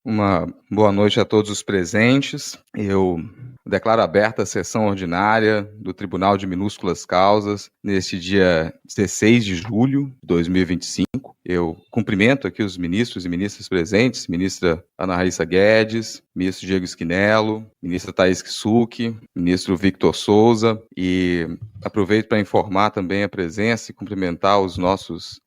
Uma boa noite a todos os presentes. Eu declaro aberta a sessão ordinária do Tribunal de Minúsculas Causas neste dia 16 de julho de 2025. Eu cumprimento aqui os ministros e ministras presentes, ministra Ana Raíssa Guedes, ministro Diego Schinello, ministra Thaís Kisuki, ministro Victor Souza, e aproveito para informar também a presença e cumprimentar os nossos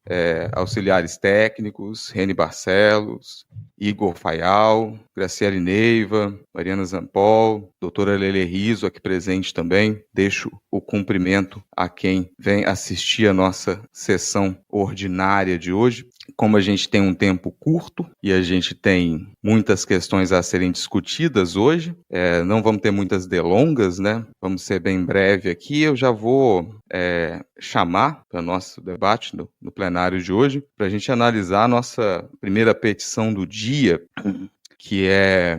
auxiliares técnicos, Reni Barcelos, Igor Fayal, Graciele Neiva, Mariana Zampol, doutora Lele Riso aqui presente também. Deixo o cumprimento a quem vem assistir a nossa sessão ordinária de hoje. Como a gente tem um tempo curto e a gente tem muitas questões a serem discutidas hoje, não vamos ter muitas delongas, né? Vamos ser bem breve aqui. Eu já vou chamar para o nosso debate no plenário de hoje, para a gente analisar a nossa primeira petição do dia, que é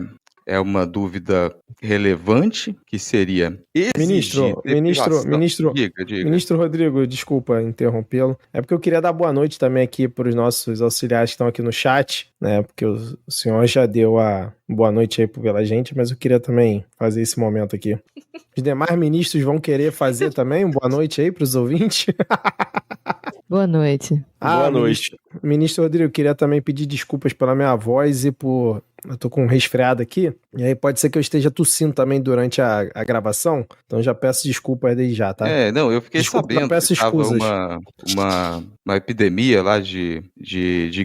uma dúvida relevante, que seria exigir Ministro Rodrigo, desculpa interrompê-lo. É porque eu queria dar boa noite também aqui para os nossos auxiliares que estão aqui no chat, né? Porque o senhor já deu a boa noite aí pela gente, mas eu queria também fazer esse momento aqui. Os demais ministros vão querer fazer também boa noite aí para os ouvintes? Boa noite. Boa noite. Ministro Rodrigo, eu queria também pedir desculpas pela minha voz e por... Eu tô com um resfriado aqui, e aí pode ser que eu esteja tossindo também durante a gravação, então já peço desculpas desde já, tá? Eu fiquei sabendo que estava uma epidemia lá de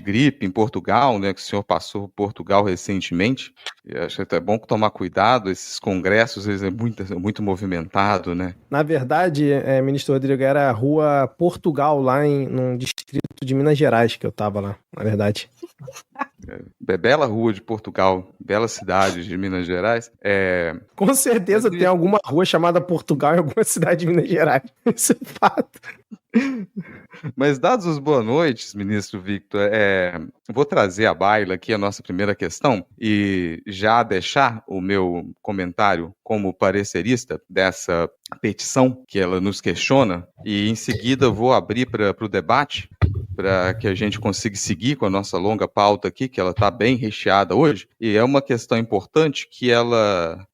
gripe em Portugal, né, que o senhor passou por Portugal recentemente. Eu acho que é bom tomar cuidado, esses congressos, eles é muito movimentado, né? Na verdade, ministro Rodrigo, era a Rua Portugal, lá num distrito de Minas Gerais que eu tava lá, na verdade. Bela rua de Portugal, bela cidade de Minas Gerais. Com certeza tem alguma rua chamada Portugal em alguma cidade de Minas Gerais. Isso é fato. Mas dados os boas noites, ministro Victor, vou trazer à baila aqui a nossa primeira questão e já deixar o meu comentário como parecerista dessa petição que ela nos questiona, e em seguida vou abrir para o debate, para que a gente consiga seguir com a nossa longa pauta aqui, que ela está bem recheada hoje, e é uma questão importante que ela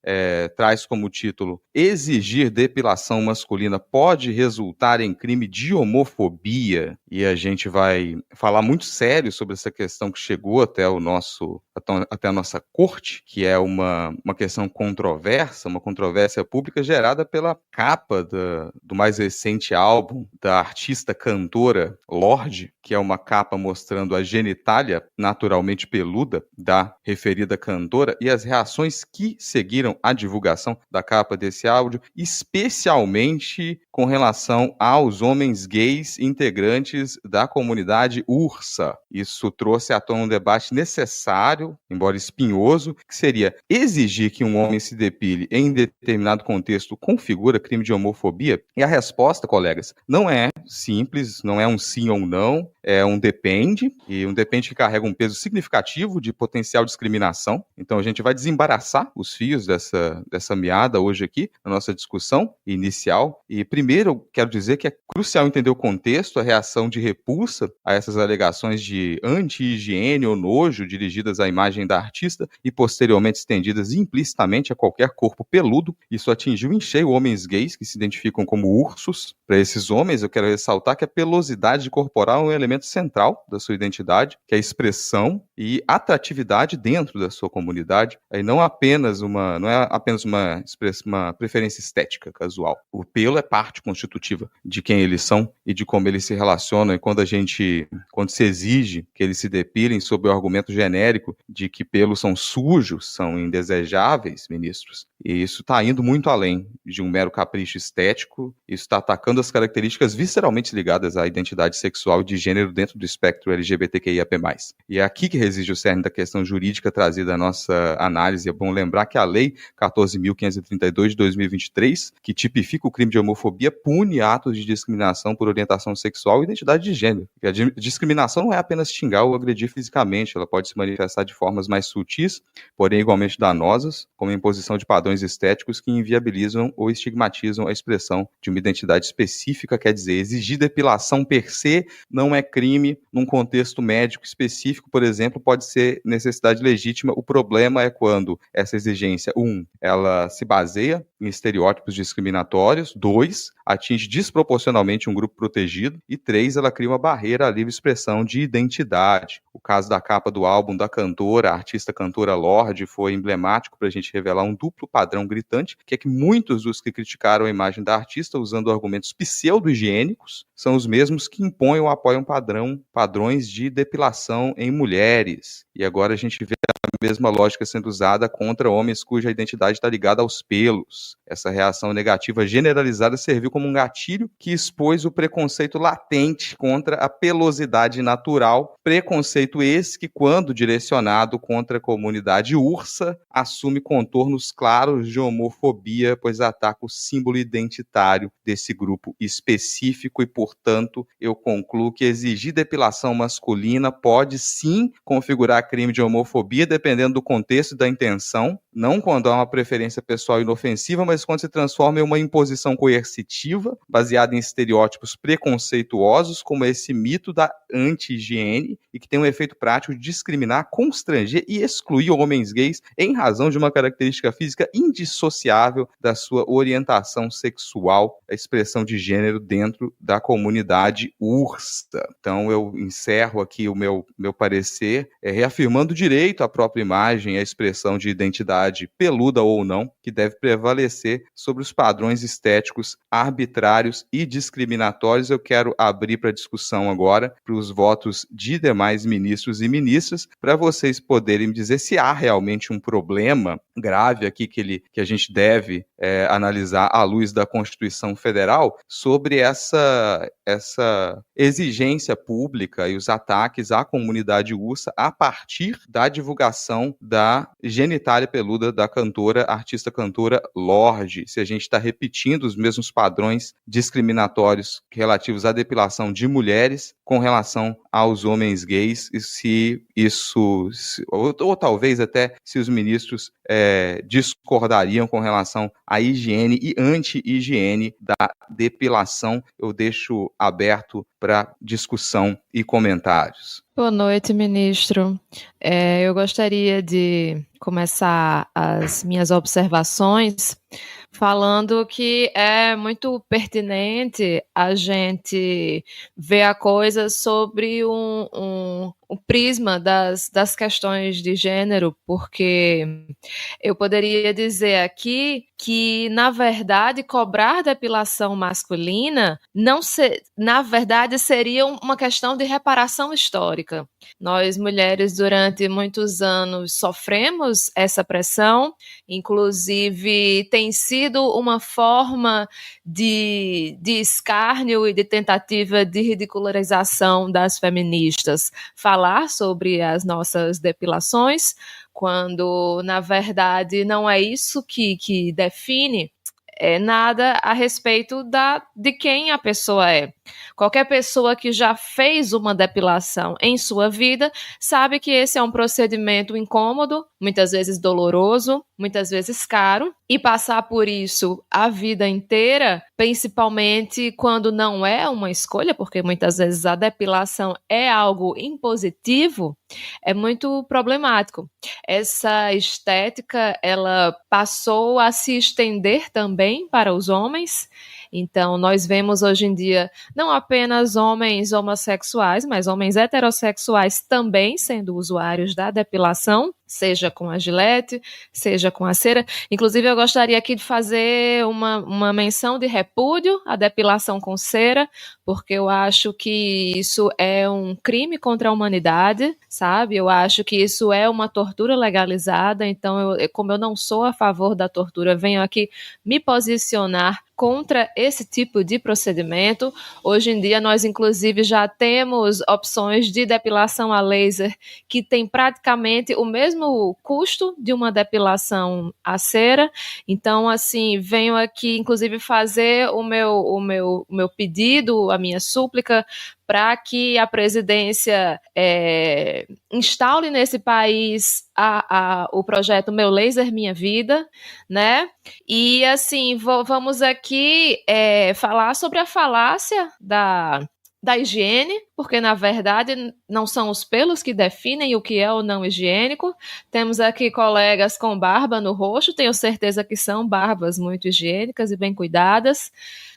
traz como título: exigir depilação masculina pode resultar em crime de homofobia? E a gente vai falar muito sério sobre essa questão que chegou até a nossa corte, que é uma questão controversa, uma controvérsia pública gerada pela capa do mais recente álbum da artista cantora Lorde, que é uma capa mostrando a genitália naturalmente peluda da referida cantora, e as reações que seguiram a divulgação da capa desse áudio, especialmente com relação aos homens gays integrantes da comunidade Ursa. Isso trouxe à tona um debate necessário, embora espinhoso, que seria: exigir que um homem se depile em determinado contexto configura crime de homofobia? E a resposta, colegas, não é simples, não é um sim ou não, é um depende, e um depende que carrega um peso significativo de potencial discriminação. Então a gente vai desembaraçar os fios dessa meada hoje aqui, na nossa discussão inicial. E primeiro eu quero dizer que é crucial entender o contexto, a reação de repulsa a essas alegações de anti-higiene ou nojo dirigidas à imagem da artista e posteriormente estendidas implicitamente a qualquer corpo peludo. Isso atingiu em cheio homens gays que se identificam como ursos. Para esses homens, eu quero ressaltar que a pelosidade corporal é um elemento central da sua identidade, que é a expressão e atratividade dentro da sua comunidade, e não é apenas uma preferência estética casual. O pelo é parte constitutiva de quem eles são e de como eles se relacionam, e quando se exige que eles se depilem sob o argumento genérico de que pelos são sujos, são indesejáveis, ministros, e isso está indo muito além de um mero capricho estético, isso está atacando as características visceralmente ligadas à identidade sexual e de gênero dentro do espectro LGBTQIAP+. E é aqui que reside o cerne da questão jurídica trazida à nossa análise. É bom lembrar que a Lei 14.532 de 2023, que tipifica o crime de homofobia, pune atos de discriminação por orientação sexual e identidade de gênero. E a discriminação não é apenas xingar ou agredir fisicamente, ela pode se manifestar de formas mais sutis, porém igualmente danosas, como a imposição de padrões estéticos que inviabilizam ou estigmatizam a expressão de uma identidade específica. Quer dizer, exigir depilação per se não é crime num contexto médico específico, por exemplo, pode ser necessidade legítima. O problema é quando essa exigência, 1, ela se baseia em estereótipos discriminatórios, 2, atinge desproporcionalmente um grupo protegido, e 3, ela cria uma barreira à livre expressão de identidade. O caso da capa do álbum da cantora, a artista cantora Lorde, foi emblemático para a gente revelar um duplo padrão gritante, que é que muitos dos que criticaram a imagem da artista usando argumentos pseudo-higiênicos são os mesmos que impõem ou apoiam padrões de depilação em mulheres. E agora a gente vê a mesma lógica sendo usada contra homens cuja identidade está ligada aos pelos. Essa reação negativa generalizada serviu como um gatilho que expôs o preconceito latente contra a pelosidade natural, preconceito esse que, quando direcionado contra a comunidade ursa, assume contornos claros de homofobia, pois ataca o símbolo identitário desse grupo específico e, portanto, eu concluo que exigir depilação masculina pode sim configurar crime de homofobia, dependendo do contexto e da intenção, não quando há uma preferência pessoal inofensiva, mas quando se transforma em uma imposição coercitiva, baseada em estereótipos preconceituosos, como esse mito da anti-higiene, e que tem um efeito prático de discriminar, constranger e excluir homens gays em razão de uma característica física indissociável da sua orientação sexual, a expressão de gênero dentro da comunidade ursa. Então eu encerro aqui o meu parecer, reafirmando o direito à própria imagem, à expressão de identidade peluda ou não, que deve prevalecer sobre os padrões estéticos arbitrários e discriminatórios. Eu quero abrir para discussão agora, para os votos de demais ministros e ministras, para vocês poderem me dizer se há realmente um problema grave aqui que a gente deve analisar à luz da Constituição Federal sobre essa exigência pública e os ataques à comunidade ursa a partir da divulgação da genitália peluda da artista cantora Lorde. Se a gente está repetindo os mesmos padrões discriminatórios relativos à depilação de mulheres com relação aos homens gays, e se isso, ou talvez até se os ministros discordariam com relação à higiene e anti-higiene da depilação. Eu deixo aberto para discussão e comentários. Boa noite, ministro. Eu gostaria de começar as minhas observações falando que é muito pertinente a gente ver a coisa sobre o prisma das questões de gênero, porque eu poderia dizer aqui que, na verdade, cobrar depilação masculina na verdade, seria uma questão de reparação histórica. Nós, mulheres, durante muitos anos sofremos essa pressão, inclusive tem sido uma forma de escárnio e de tentativa de ridicularização das feministas falar sobre as nossas depilações, quando, na verdade, não é isso que define nada a respeito de quem a pessoa é. Qualquer pessoa que já fez uma depilação em sua vida sabe que esse é um procedimento incômodo, muitas vezes doloroso, muitas vezes caro, e passar por isso a vida inteira, principalmente quando não é uma escolha, porque muitas vezes a depilação é algo impositivo, é muito problemático. Essa estética, ela passou a se estender também para os homens. Então, nós vemos hoje em dia não apenas homens homossexuais, mas homens heterossexuais também sendo usuários da depilação, seja com a gilete, seja com a cera. Inclusive, eu gostaria aqui de fazer uma menção de repúdio à depilação com cera, porque eu acho que isso é um crime contra a humanidade, sabe? Eu acho que isso é uma tortura legalizada, então, como eu não sou a favor da tortura, venho aqui me posicionar contra esse tipo de procedimento. Hoje em dia, nós, inclusive, já temos opções de depilação a laser que tem praticamente o mesmo custo de uma depilação a cera. Então, assim, venho aqui, inclusive, fazer o meu pedido, a minha súplica, para que a presidência instaure nesse país o projeto Meu Laser Minha Vida, né? E, assim, vamos aqui falar sobre a falácia da higiene, porque na verdade não são os pelos que definem o que é ou não higiênico. Temos aqui colegas com barba no rosto, tenho certeza que são barbas muito higiênicas e bem cuidadas.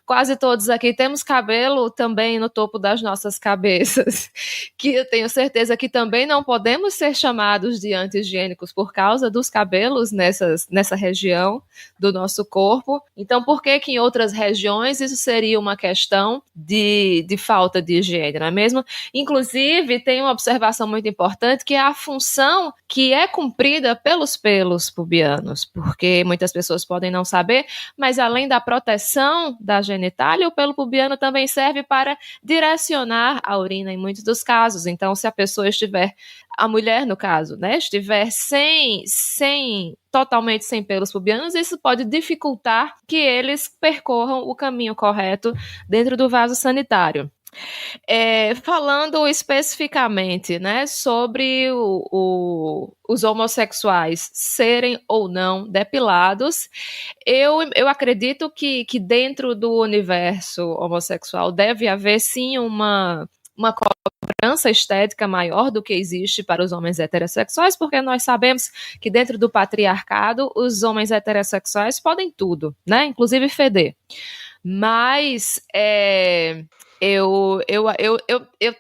Quase todos aqui temos cabelo também no topo das nossas cabeças, que eu tenho certeza que também não podemos ser chamados de anti-higiênicos por causa dos cabelos nessa região do nosso corpo. Então, por que em outras regiões isso seria uma questão de falta de higiene, não é mesmo? Inclusive, tem uma observação muito importante, que é a função que é cumprida pelos pelos pubianos, porque muitas pessoas podem não saber, mas além da proteção da genitália, o pelo pubiano também serve para direcionar a urina em muitos dos casos. Então, se a pessoa estiver, a mulher no caso, né, estiver totalmente sem pelos pubianos, isso pode dificultar que eles percorram o caminho correto dentro do vaso sanitário. Falando especificamente, né, sobre os homossexuais serem ou não depilados, eu acredito que dentro do universo homossexual deve haver sim uma cobrança estética maior do que existe para os homens heterossexuais, porque nós sabemos que dentro do patriarcado os homens heterossexuais podem tudo, né, inclusive feder. Mas eu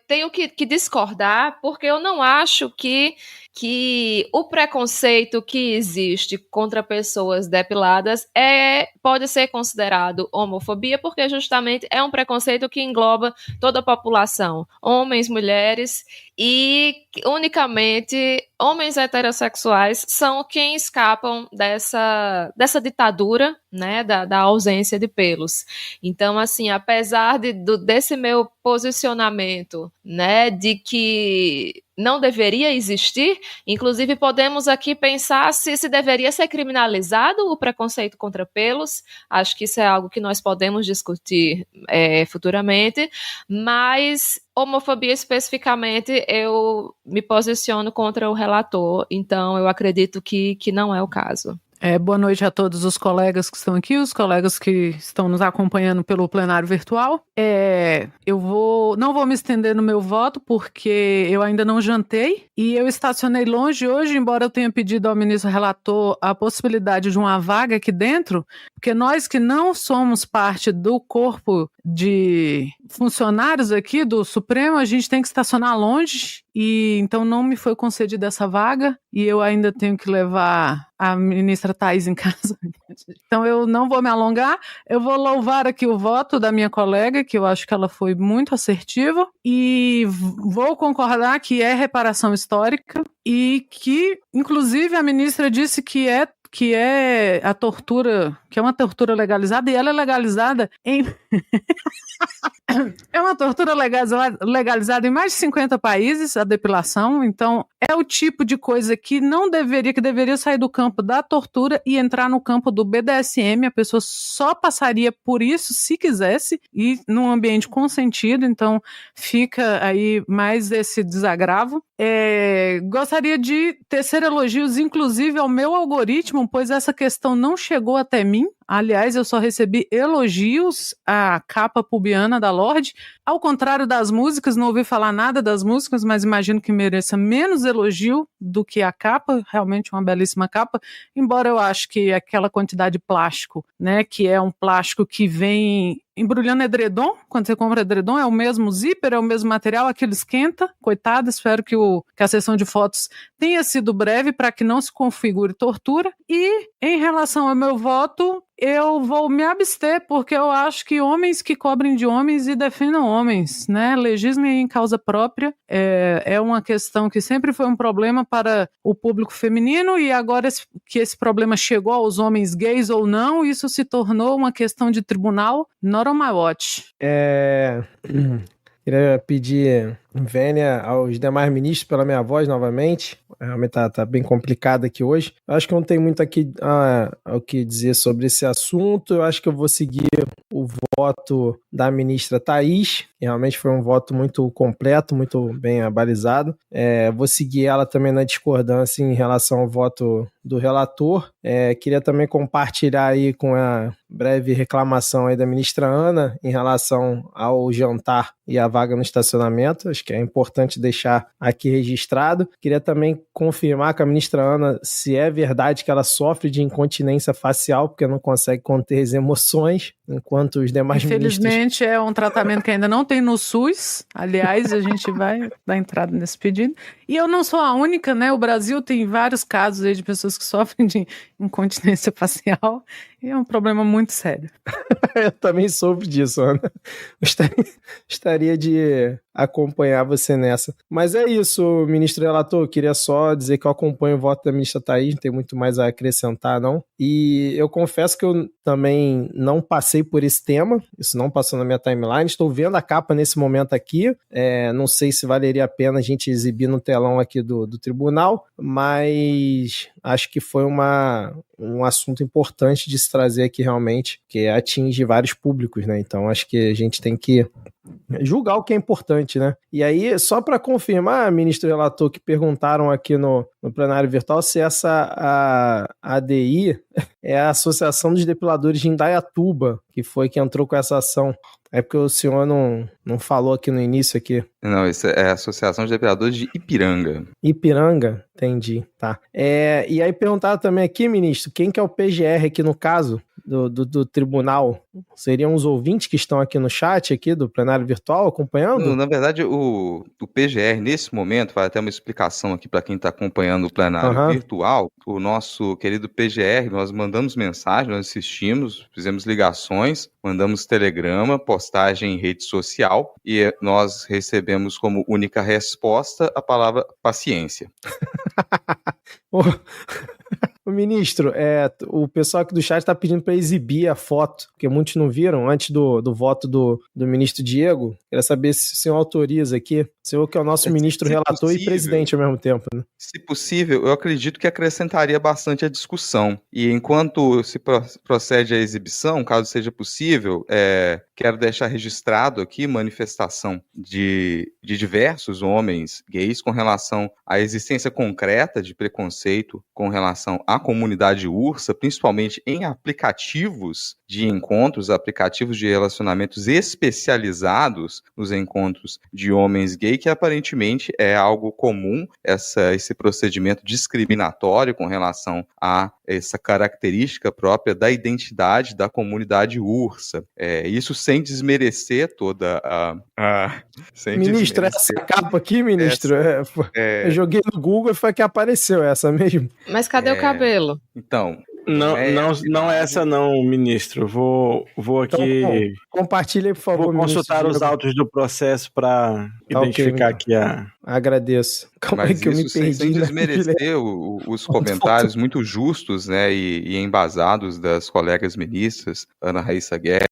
tenho que discordar, porque eu não acho que o preconceito que existe contra pessoas depiladas pode ser considerado homofobia, porque justamente é um preconceito que engloba toda a população, homens, mulheres, e unicamente homens heterossexuais são quem escapam dessa ditadura, né, da ausência de pelos. Então, assim, apesar desse meu posicionamento, né, de que não deveria existir, inclusive podemos aqui pensar se deveria ser criminalizado o preconceito contra pelos. Acho que isso é algo que nós podemos discutir futuramente, mas homofobia especificamente eu me posiciono contra o relator, então eu acredito que não é o caso. Boa noite a todos os colegas que estão aqui, os colegas que estão nos acompanhando pelo plenário virtual. Eu não vou me estender no meu voto, porque eu ainda não jantei e eu estacionei longe hoje, embora eu tenha pedido ao ministro relator a possibilidade de uma vaga aqui dentro, porque nós que não somos parte do corpo de funcionários aqui do Supremo, a gente tem que estacionar longe, e então não me foi concedida essa vaga e eu ainda tenho que levar a ministra Thaís em casa. Então eu não vou me alongar, eu vou louvar aqui o voto da minha colega, que eu acho que ela foi muito assertiva, e vou concordar que é reparação histórica e que, inclusive, a ministra disse que é a tortura, que é uma tortura legalizada, e ela é legalizada em... É uma tortura legalizada em mais de 50 países, a depilação. Então, é o tipo de coisa que deveria sair do campo da tortura e entrar no campo do BDSM. A pessoa só passaria por isso se quisesse, e num ambiente consentido. Então, fica aí mais esse desagravo. Gostaria de tecer elogios, inclusive, ao meu algoritmo, pois essa questão não chegou até mim. Aliás, eu só recebi elogios à capa pubiana da Lorde. Ao contrário das músicas, não ouvi falar nada das músicas, mas imagino que mereça menos elogio do que a capa. Realmente uma belíssima capa, embora eu acho que aquela quantidade de plástico, né, que é um plástico que vem embrulhando edredom, quando você compra edredom, é o mesmo zíper, é o mesmo material, aquilo esquenta. Coitado, espero que a sessão de fotos tenha sido breve para que não se configure tortura. E em relação ao meu voto, eu vou me abster, porque eu acho que homens que cobrem de homens e defendam homens, né? Legislem em causa própria é uma questão que sempre foi um problema para o público feminino, e agora que esse problema chegou aos homens gays ou não, isso se tornou uma questão de tribunal. Not on my watch. Queria pedir vênia aos demais ministros pela minha voz novamente. Realmente tá bem complicado aqui hoje. Eu acho que não tem muito aqui o que dizer sobre esse assunto. Eu acho que eu vou seguir o voto da ministra Thaís. Realmente foi um voto muito completo, muito bem abalizado. Vou seguir ela também na discordância em relação ao voto do relator. Queria também compartilhar aí com a breve reclamação aí da ministra Ana em relação ao jantar e a vaga no estacionamento. Acho que é importante deixar aqui registrado. Queria também confirmar com a ministra Ana se é verdade que ela sofre de incontinência facial, porque não consegue conter as emoções, enquanto os demais Infelizmente, é um tratamento que ainda não tem no SUS. Aliás, a gente vai dar entrada nesse pedido. E eu não sou a única, né? O Brasil tem vários casos aí de pessoas que sofrem de incontinência facial. E é um problema muito sério. Eu também soube disso, Ana. Gostaria de acompanhar você nessa. Mas é isso, ministro relator. Queria só dizer que eu acompanho o voto da ministra Thaís, não tem muito mais a acrescentar, não. E eu confesso que eu também não passei por esse tema, isso não passou na minha timeline. Estou vendo a capa nesse momento aqui. Não sei se valeria a pena a gente exibir no telão aqui do tribunal, mas acho que foi um assunto importante de se trazer aqui realmente, que atinge vários públicos, né? Então acho que a gente tem que julgar o que é importante, né? E aí, só para confirmar, ministro relator, que perguntaram aqui no plenário virtual se a ADI é a Associação dos Depiladores de Indaiatuba, que foi que entrou com essa ação. É porque o senhor não falou aqui no início aqui. Não, isso é a Associação de Depiladores de Ipiranga. Ipiranga? Entendi, tá. E aí perguntaram também aqui, ministro, quem que é o PGR aqui no caso do tribunal? Seriam os ouvintes que estão aqui no chat aqui do plenário virtual acompanhando? Não, na verdade, o PGR, nesse momento, vai até uma explicação aqui para quem está acompanhando o plenário virtual. O nosso querido PGR, nós mandamos mensagem, nós assistimos, fizemos ligações, mandamos telegrama, postagem em rede social e nós recebemos como única resposta a palavra paciência. O ministro, o pessoal aqui do chat está pedindo para exibir a foto, porque muitos não viram antes do voto do ministro Diego. Queria saber se o senhor autoriza aqui. O senhor que é o nosso ministro relator e presidente ao mesmo tempo, né? Se possível, eu acredito que acrescentaria bastante a discussão. E enquanto se procede a exibição, caso seja possível, quero deixar registrado aqui manifestação de diversos homens gays com relação à existência concreta de preconceito com relação à comunidade ursa, principalmente em aplicativos de encontros, aplicativos de relacionamentos especializados nos encontros de homens gays, que aparentemente é algo comum, esse procedimento discriminatório com relação a essa característica própria da identidade da comunidade ursa. Isso sem desmerecer Ministro, essa capa aqui, ministro, eu joguei no Google e foi que apareceu essa mesmo. Mas cadê o cabelo? Então... Não é essa não, ministro. Vou aqui... Então, compartilhe, por favor, vou consultar os autos do processo para identificar aqui a... Agradeço. Mas que eu me perdi, sem desmerecer os comentários muito justos, né, e embasados das colegas ministras, Ana Raíssa Guedes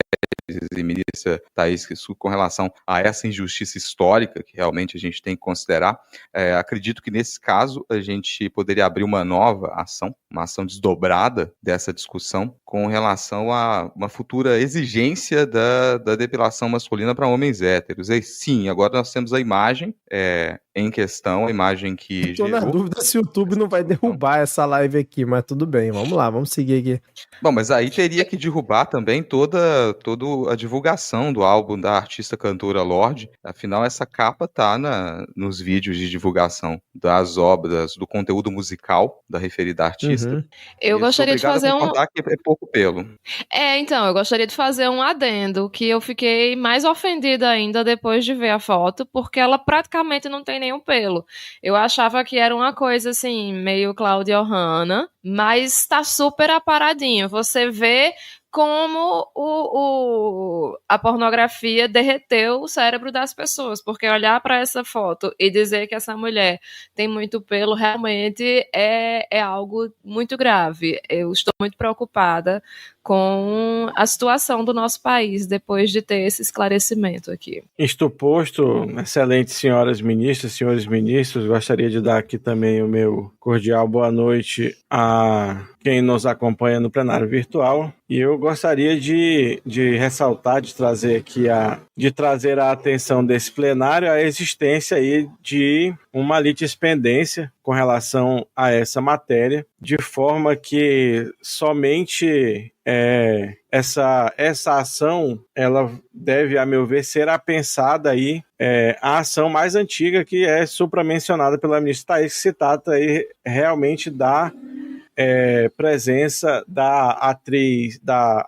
e ministra Thaís Rissuti, com relação a essa injustiça histórica que realmente a gente tem que considerar. Acredito que nesse caso a gente poderia abrir uma nova ação, uma ação desdobrada dessa discussão com relação a uma futura exigência da depilação masculina para homens héteros. E sim, agora nós temos a imagem em questão, a imagem que Estou na dúvida se o YouTube não vai derrubar essa live aqui, mas tudo bem, vamos lá, vamos seguir aqui. Bom, mas aí teria que derrubar também toda a divulgação do álbum da artista cantora Lorde. Afinal, essa capa tá nos vídeos de divulgação das obras, do conteúdo musical da referida artista. Eu gostaria de fazer que é pouco pelo. Então, eu gostaria de fazer um adendo, que eu fiquei mais ofendida ainda depois de ver a foto, porque ela praticamente não tem nenhum pelo. Eu achava que era uma coisa assim, meio Cláudia Ohana, mas tá super aparadinho. Você vê como a pornografia derreteu o cérebro das pessoas, porque olhar para essa foto e dizer que essa mulher tem muito pelo realmente é algo muito grave. Eu estou muito preocupada com a situação do nosso país depois de ter esse esclarecimento aqui. Isto posto, excelentes senhoras ministras, senhores ministros, gostaria de dar aqui também o meu cordial boa noite a quem nos acompanha no plenário virtual. E eu gostaria de ressaltar, de trazer a atenção desse plenário a existência aí de uma litispendência com relação a essa matéria, de forma que somente essa ação, ela deve, a meu ver, ser apensada aí a ação mais antiga que é supramencionada pela ministra Thaís, que se trata aí realmente da presença da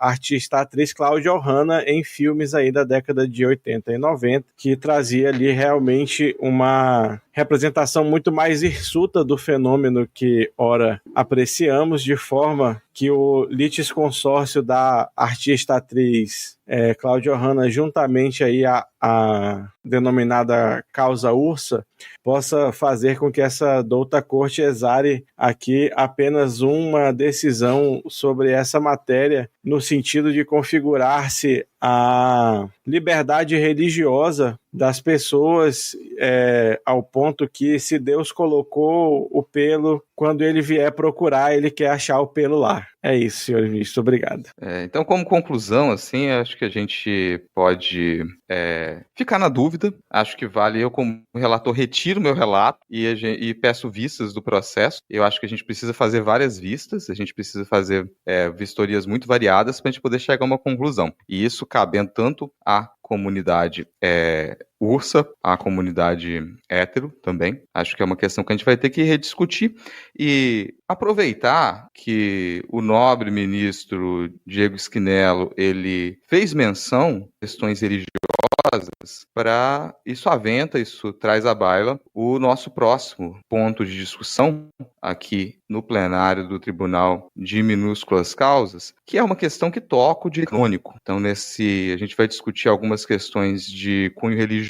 artista atriz Cláudia Ohana em filmes aí da década de 80 e 90, que trazia ali realmente uma representação muito mais hirsuta do fenômeno que ora apreciamos, de forma que o litisconsórcio da artista atriz Cláudia Ohana, juntamente aí a denominada causa Ursa, possa fazer com que essa douta corte exare aqui apenas uma decisão sobre essa matéria, no sentido de configurar-se a liberdade religiosa das pessoas, ao ponto que, se Deus colocou o pelo, quando ele vier procurar, ele quer achar o pelo lá. É isso, senhor ministro. Obrigado. Então, como conclusão, assim, acho que a gente pode ficar na dúvida. Acho que vale, eu como relator retiro meu relato e peço vistas do processo. Eu acho que a gente precisa fazer várias vistas, a gente precisa fazer vistorias muito variadas para a gente poder chegar a uma conclusão. E isso cabendo tanto à comunidade Ursa, a comunidade hétero também. Acho que é uma questão que a gente vai ter que rediscutir e aproveitar que o nobre ministro Diego Schinnello, ele fez menção a questões religiosas, para isso aventa, isso traz à baila o nosso próximo ponto de discussão aqui no plenário do Tribunal de Minúsculas Causas, que é uma questão que toca o direito canônico. Então, a gente vai discutir algumas questões de cunho religioso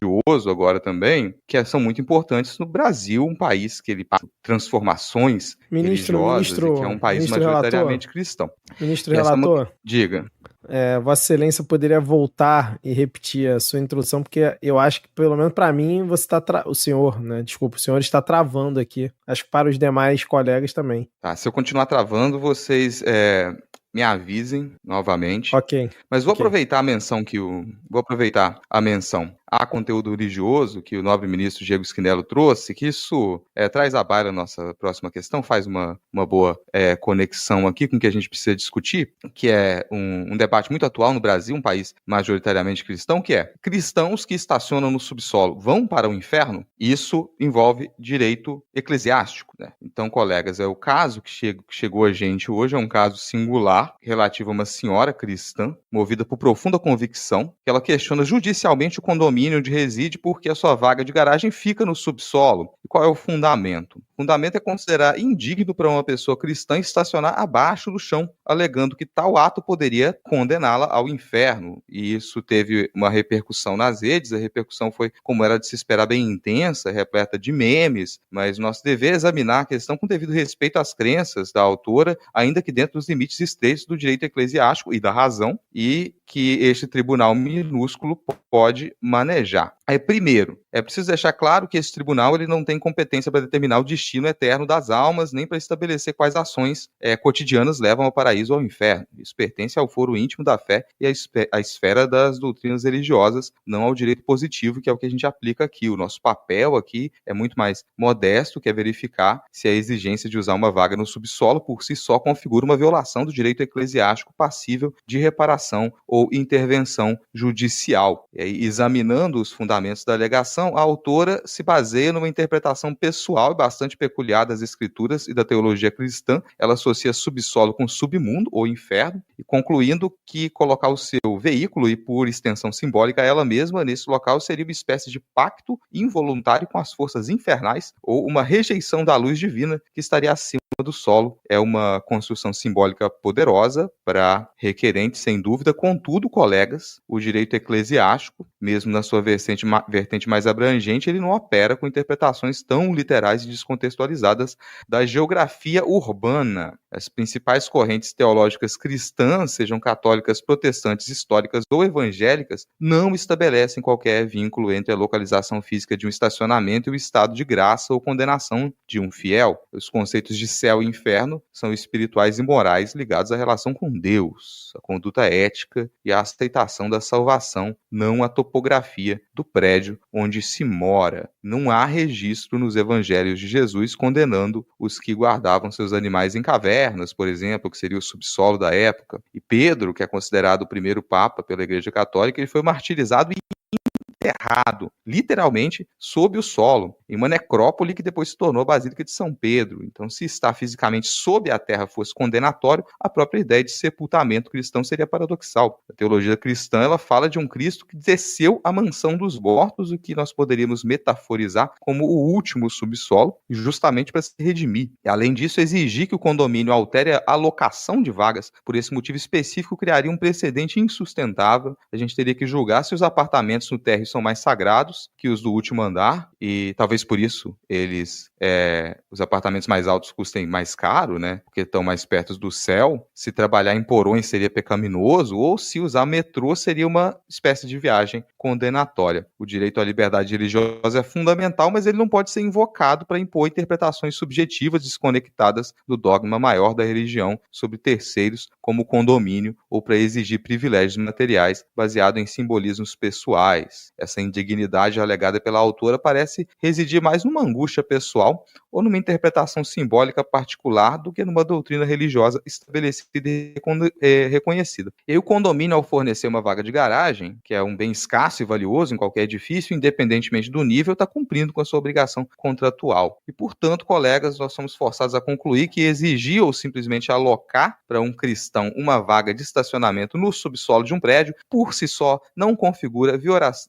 agora também, que são muito importantes no Brasil, um país que ele passa transformações religiosas e que é um país majoritariamente cristão. Ministro relator, diga. Vossa Excelência poderia voltar e repetir a sua introdução, porque eu acho que, pelo menos para mim, o senhor está travando aqui. Acho que para os demais colegas também. Tá, se eu continuar travando, vocês me avisem novamente. Ok. Mas vou aproveitar a menção a conteúdo religioso que o nobre ministro Diego Schinnello trouxe, que isso traz à baila a nossa próxima questão, faz uma boa conexão aqui com o que a gente precisa discutir, que é um debate muito atual no Brasil, um país majoritariamente cristão, que é: cristãos que estacionam no subsolo vão para o inferno? Isso envolve direito eclesiástico, né? Então, colegas, o caso que chegou a gente hoje é um caso singular, relativo a uma senhora cristã, movida por profunda convicção, que ela questiona judicialmente o condomínio onde reside porque a sua vaga de garagem fica no subsolo. E qual é o fundamento? O fundamento é considerar indigno para uma pessoa cristã estacionar abaixo do chão, alegando que tal ato poderia condená-la ao inferno. E isso teve uma repercussão nas redes, a repercussão foi, como era de se esperar, bem intensa, repleta de memes, mas nosso dever é examinar a questão com devido respeito às crenças da autora, ainda que dentro dos limites estreitos do direito eclesiástico e da razão, e que este tribunal minúsculo pode manejar. Primeiro, é preciso deixar claro que esse tribunal ele não tem competência para determinar o destino eterno das almas, nem para estabelecer quais ações cotidianas levam ao paraíso ou ao inferno. Isso pertence ao foro íntimo da fé e à esfera das doutrinas religiosas, não ao direito positivo, que é o que a gente aplica aqui. O nosso papel aqui é muito mais modesto, que é verificar se a exigência de usar uma vaga no subsolo por si só configura uma violação do direito eclesiástico passível de reparação ou intervenção judicial. E aí, examinando os fundamentos da alegação, a autora se baseia numa interpretação pessoal e bastante peculiar das escrituras e da teologia cristã. Ela associa subsolo com submundo ou inferno, e concluindo que colocar o seu veículo e, por extensão simbólica, ela mesma nesse local seria uma espécie de pacto involuntário com as forças infernais ou uma rejeição da luz divina que estaria acima do solo. É uma construção simbólica poderosa para requerente, sem dúvida. Contudo, colegas, o direito eclesiástico, mesmo na sua vertente mais abrangente, ele não opera com interpretações tão literais e descontextualizadas da geografia urbana. As principais correntes teológicas cristãs, sejam católicas, protestantes, históricas ou evangélicas, não estabelecem qualquer vínculo entre a localização física de um estacionamento e o estado de graça ou condenação de um fiel. Os conceitos de céu e inferno são espirituais e morais ligados à relação com Deus, a conduta ética e a aceitação da salvação, não a topografia do prédio onde se mora. Não há registro nos evangelhos de Jesus condenando os que guardavam seus animais em cavernas, por exemplo, que seria o subsolo da época. E Pedro, que é considerado o primeiro papa pela Igreja Católica, ele foi martirizado e enterrado, literalmente, sob o solo, em uma necrópole que depois se tornou a Basílica de São Pedro. Então, se estar fisicamente sob a terra fosse condenatório, a própria ideia de sepultamento cristão seria paradoxal. A teologia cristã, ela fala de um Cristo que desceu à mansão dos mortos, o que nós poderíamos metaforizar como o último subsolo, justamente para se redimir. E, além disso, exigir que o condomínio altere a alocação de vagas, por esse motivo específico, criaria um precedente insustentável. A gente teria que julgar se os apartamentos no térreo são mais sagrados que os do último andar, e talvez por isso os apartamentos mais altos custem mais caro, né? Porque estão mais perto do céu. Se trabalhar em porões seria pecaminoso, ou se usar metrô seria uma espécie de viagem condenatória. O direito à liberdade religiosa é fundamental, mas ele não pode ser invocado para impor interpretações subjetivas desconectadas do dogma maior da religião sobre terceiros, como o condomínio, ou para exigir privilégios materiais baseados em simbolismos pessoais. Essa indignidade alegada pela autora parece residir mais numa angústia pessoal ou numa interpretação simbólica particular do que numa doutrina religiosa estabelecida e reconhecida. E o condomínio, ao fornecer uma vaga de garagem, que é um bem escasso e valioso em qualquer edifício, independentemente do nível, está cumprindo com a sua obrigação contratual. E, portanto, colegas, nós somos forçados a concluir que exigir ou simplesmente alocar para um cristão uma vaga de estacionamento no subsolo de um prédio, por si só, não configura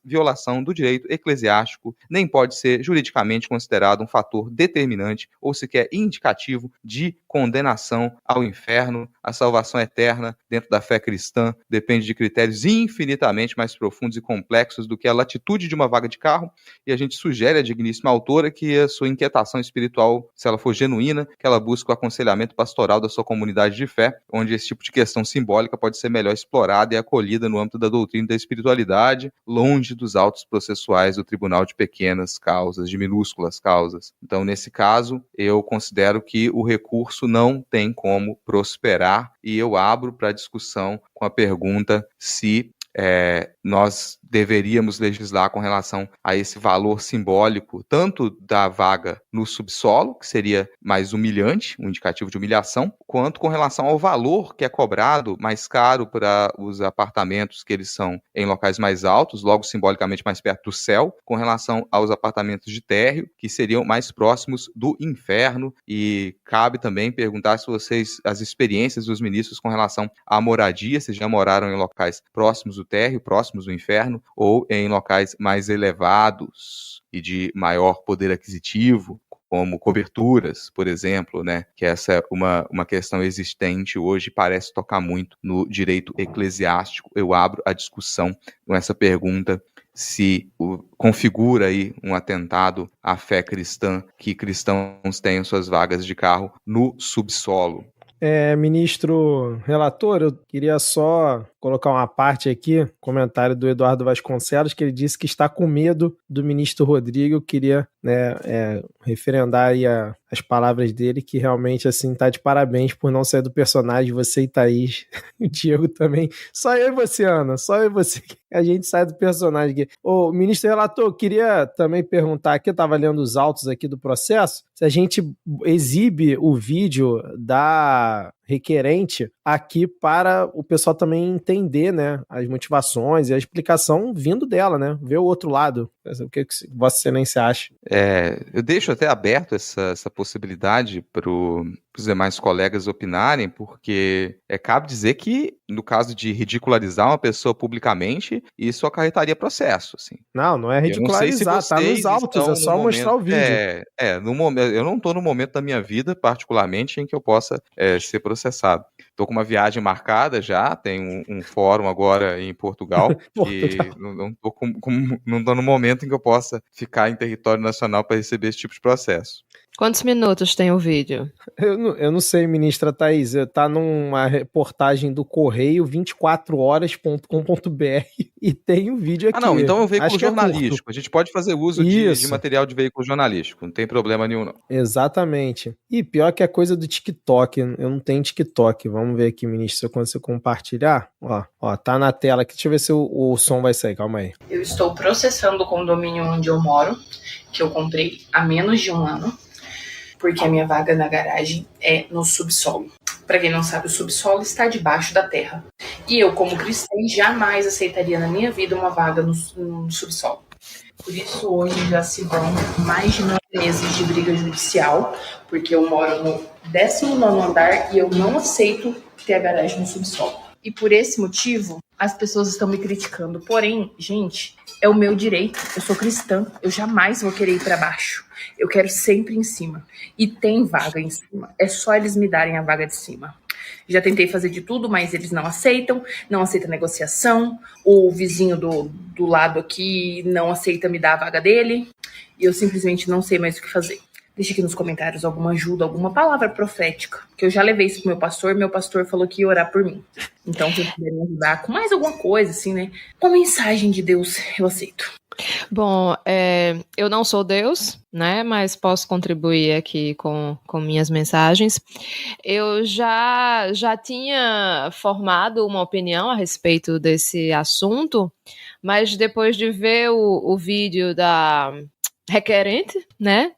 violação do direito eclesiástico, nem pode ser juridicamente considerado um fator determinante ou sequer indicativo de condenação ao inferno. A salvação eterna dentro da fé cristã depende de critérios infinitamente mais profundos e complexos do que a latitude de uma vaga de carro, e a gente sugere à digníssima autora que a sua inquietação espiritual, se ela for genuína, que ela busque o aconselhamento pastoral da sua comunidade de fé, onde esse tipo de questão simbólica pode ser melhor explorada e acolhida no âmbito da doutrina da espiritualidade, longe dos autos processuais do tribunal de pequenas causas, de minúsculas causas. Então, nesse caso, eu considero que o recurso não tem como prosperar, e eu abro para discussão com a pergunta se nós deveríamos legislar com relação a esse valor simbólico, tanto da vaga no subsolo, que seria mais humilhante, um indicativo de humilhação, quanto com relação ao valor que é cobrado mais caro para os apartamentos que eles são em locais mais altos, logo simbolicamente mais perto do céu, com relação aos apartamentos de térreo, que seriam mais próximos do inferno. E cabe também perguntar se as experiências dos ministros com relação à moradia, se já moraram em locais próximos do térreo, próximos do inferno, ou em locais mais elevados e de maior poder aquisitivo, como coberturas, por exemplo, né? Que essa é uma questão existente hoje, parece tocar muito no direito eclesiástico. Eu abro a discussão com essa pergunta, se configura aí um atentado à fé cristã que cristãos tenham suas vagas de carro no subsolo. Ministro relator, eu queria só colocar uma parte aqui, comentário do Eduardo Vasconcelos, que ele disse que está com medo do ministro Rodrigo. Eu queria referendar aí as palavras dele, que realmente, assim, tá de parabéns por não sair do personagem, você e Thaís, o Diego também, só eu e você, Ana, só eu e você, a gente sai do personagem aqui. Ô, ministro relator, eu queria também perguntar aqui, eu estava lendo os autos aqui do processo, se a gente exibe o vídeo da requerente aqui para o pessoal também entender, né, as motivações e a explicação vindo dela, né, ver o outro lado. O que Vossa Excelência acha? Eu deixo até aberto essa possibilidade para os demais colegas opinarem, porque cabe dizer que, no caso de ridicularizar uma pessoa publicamente, isso acarretaria processo, assim. Não é ridicularizar, tá nos autos, é só mostrar o vídeo. Eu não estou no momento da minha vida, particularmente, em que eu possa ser processado. Estou com uma viagem marcada já, tem um fórum agora em Portugal, e não estou no momento em que eu possa ficar em território nacional para receber esse tipo de processo. Quantos minutos tem o vídeo? Eu não sei, ministra Thaís. Tá numa reportagem do Correio 24horas.com.br e tem o vídeo aqui. Não, então é um veículo Acho que jornalístico. A gente pode fazer uso de material de veículo jornalístico. Não tem problema nenhum, não. Exatamente. E pior que é coisa do TikTok. Eu não tenho TikTok. Vamos ver aqui, ministro, quando você compartilhar. Ó, tá na tela aqui. Deixa eu ver se o som vai sair. Calma aí. Eu estou processando o condomínio onde eu moro, que eu comprei há menos de um ano, porque a minha vaga na garagem é no subsolo. Para quem não sabe, o subsolo está debaixo da terra. E eu, como cristã, jamais aceitaria na minha vida uma vaga no subsolo. Por isso, hoje já se vão mais de 9 meses de briga judicial, porque eu moro no 19º andar e eu não aceito ter a garagem no subsolo. E por esse motivo, as pessoas estão me criticando. Porém, gente, é o meu direito. Eu sou cristã. Eu jamais vou querer ir para baixo. Eu quero sempre em cima. E tem vaga em cima. É só eles me darem a vaga de cima. Já tentei fazer de tudo, mas eles não aceitam negociação. O vizinho do lado aqui não aceita me dar a vaga dele. E eu simplesmente não sei mais o que fazer. Deixa aqui nos comentários alguma ajuda, alguma palavra profética. Que eu já levei isso pro meu pastor falou que ia orar por mim. Então, se puder me ajudar com mais alguma coisa, assim, né? Uma mensagem de Deus, eu aceito. Bom, eu não sou Deus, né, mas posso contribuir aqui com minhas mensagens. Eu já tinha formado uma opinião a respeito desse assunto, mas depois de ver o vídeo da requerente, né,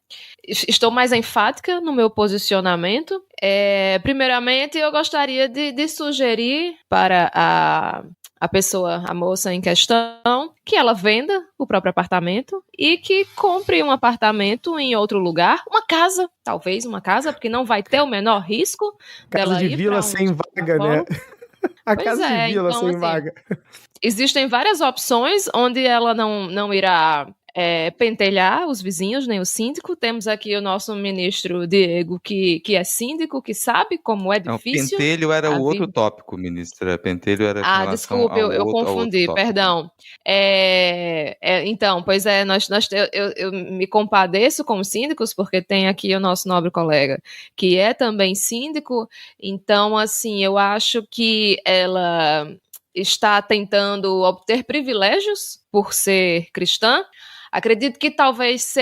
estou mais enfática no meu posicionamento. Primeiramente, eu gostaria de sugerir para a pessoa, a moça em questão, que ela venda o próprio apartamento e que compre um apartamento em outro lugar, uma casa, talvez uma casa, porque não vai ter o menor risco dela ir para casa de vila sem vaga, né? A casa de vila sem vaga. Existem várias opções onde ela não irá pentelhar os vizinhos, nem o síndico. Temos aqui o nosso ministro Diego, que é síndico, que sabe como é difícil. Pentelho era o outro tópico, ministra. Pentelho era com relação desculpa, eu confundi, perdão. Então, pois é, eu me compadeço com os síndicos, porque tem aqui o nosso nobre colega, que é também síndico. Então, assim, eu acho que ela está tentando obter privilégios por ser cristã. Acredito que talvez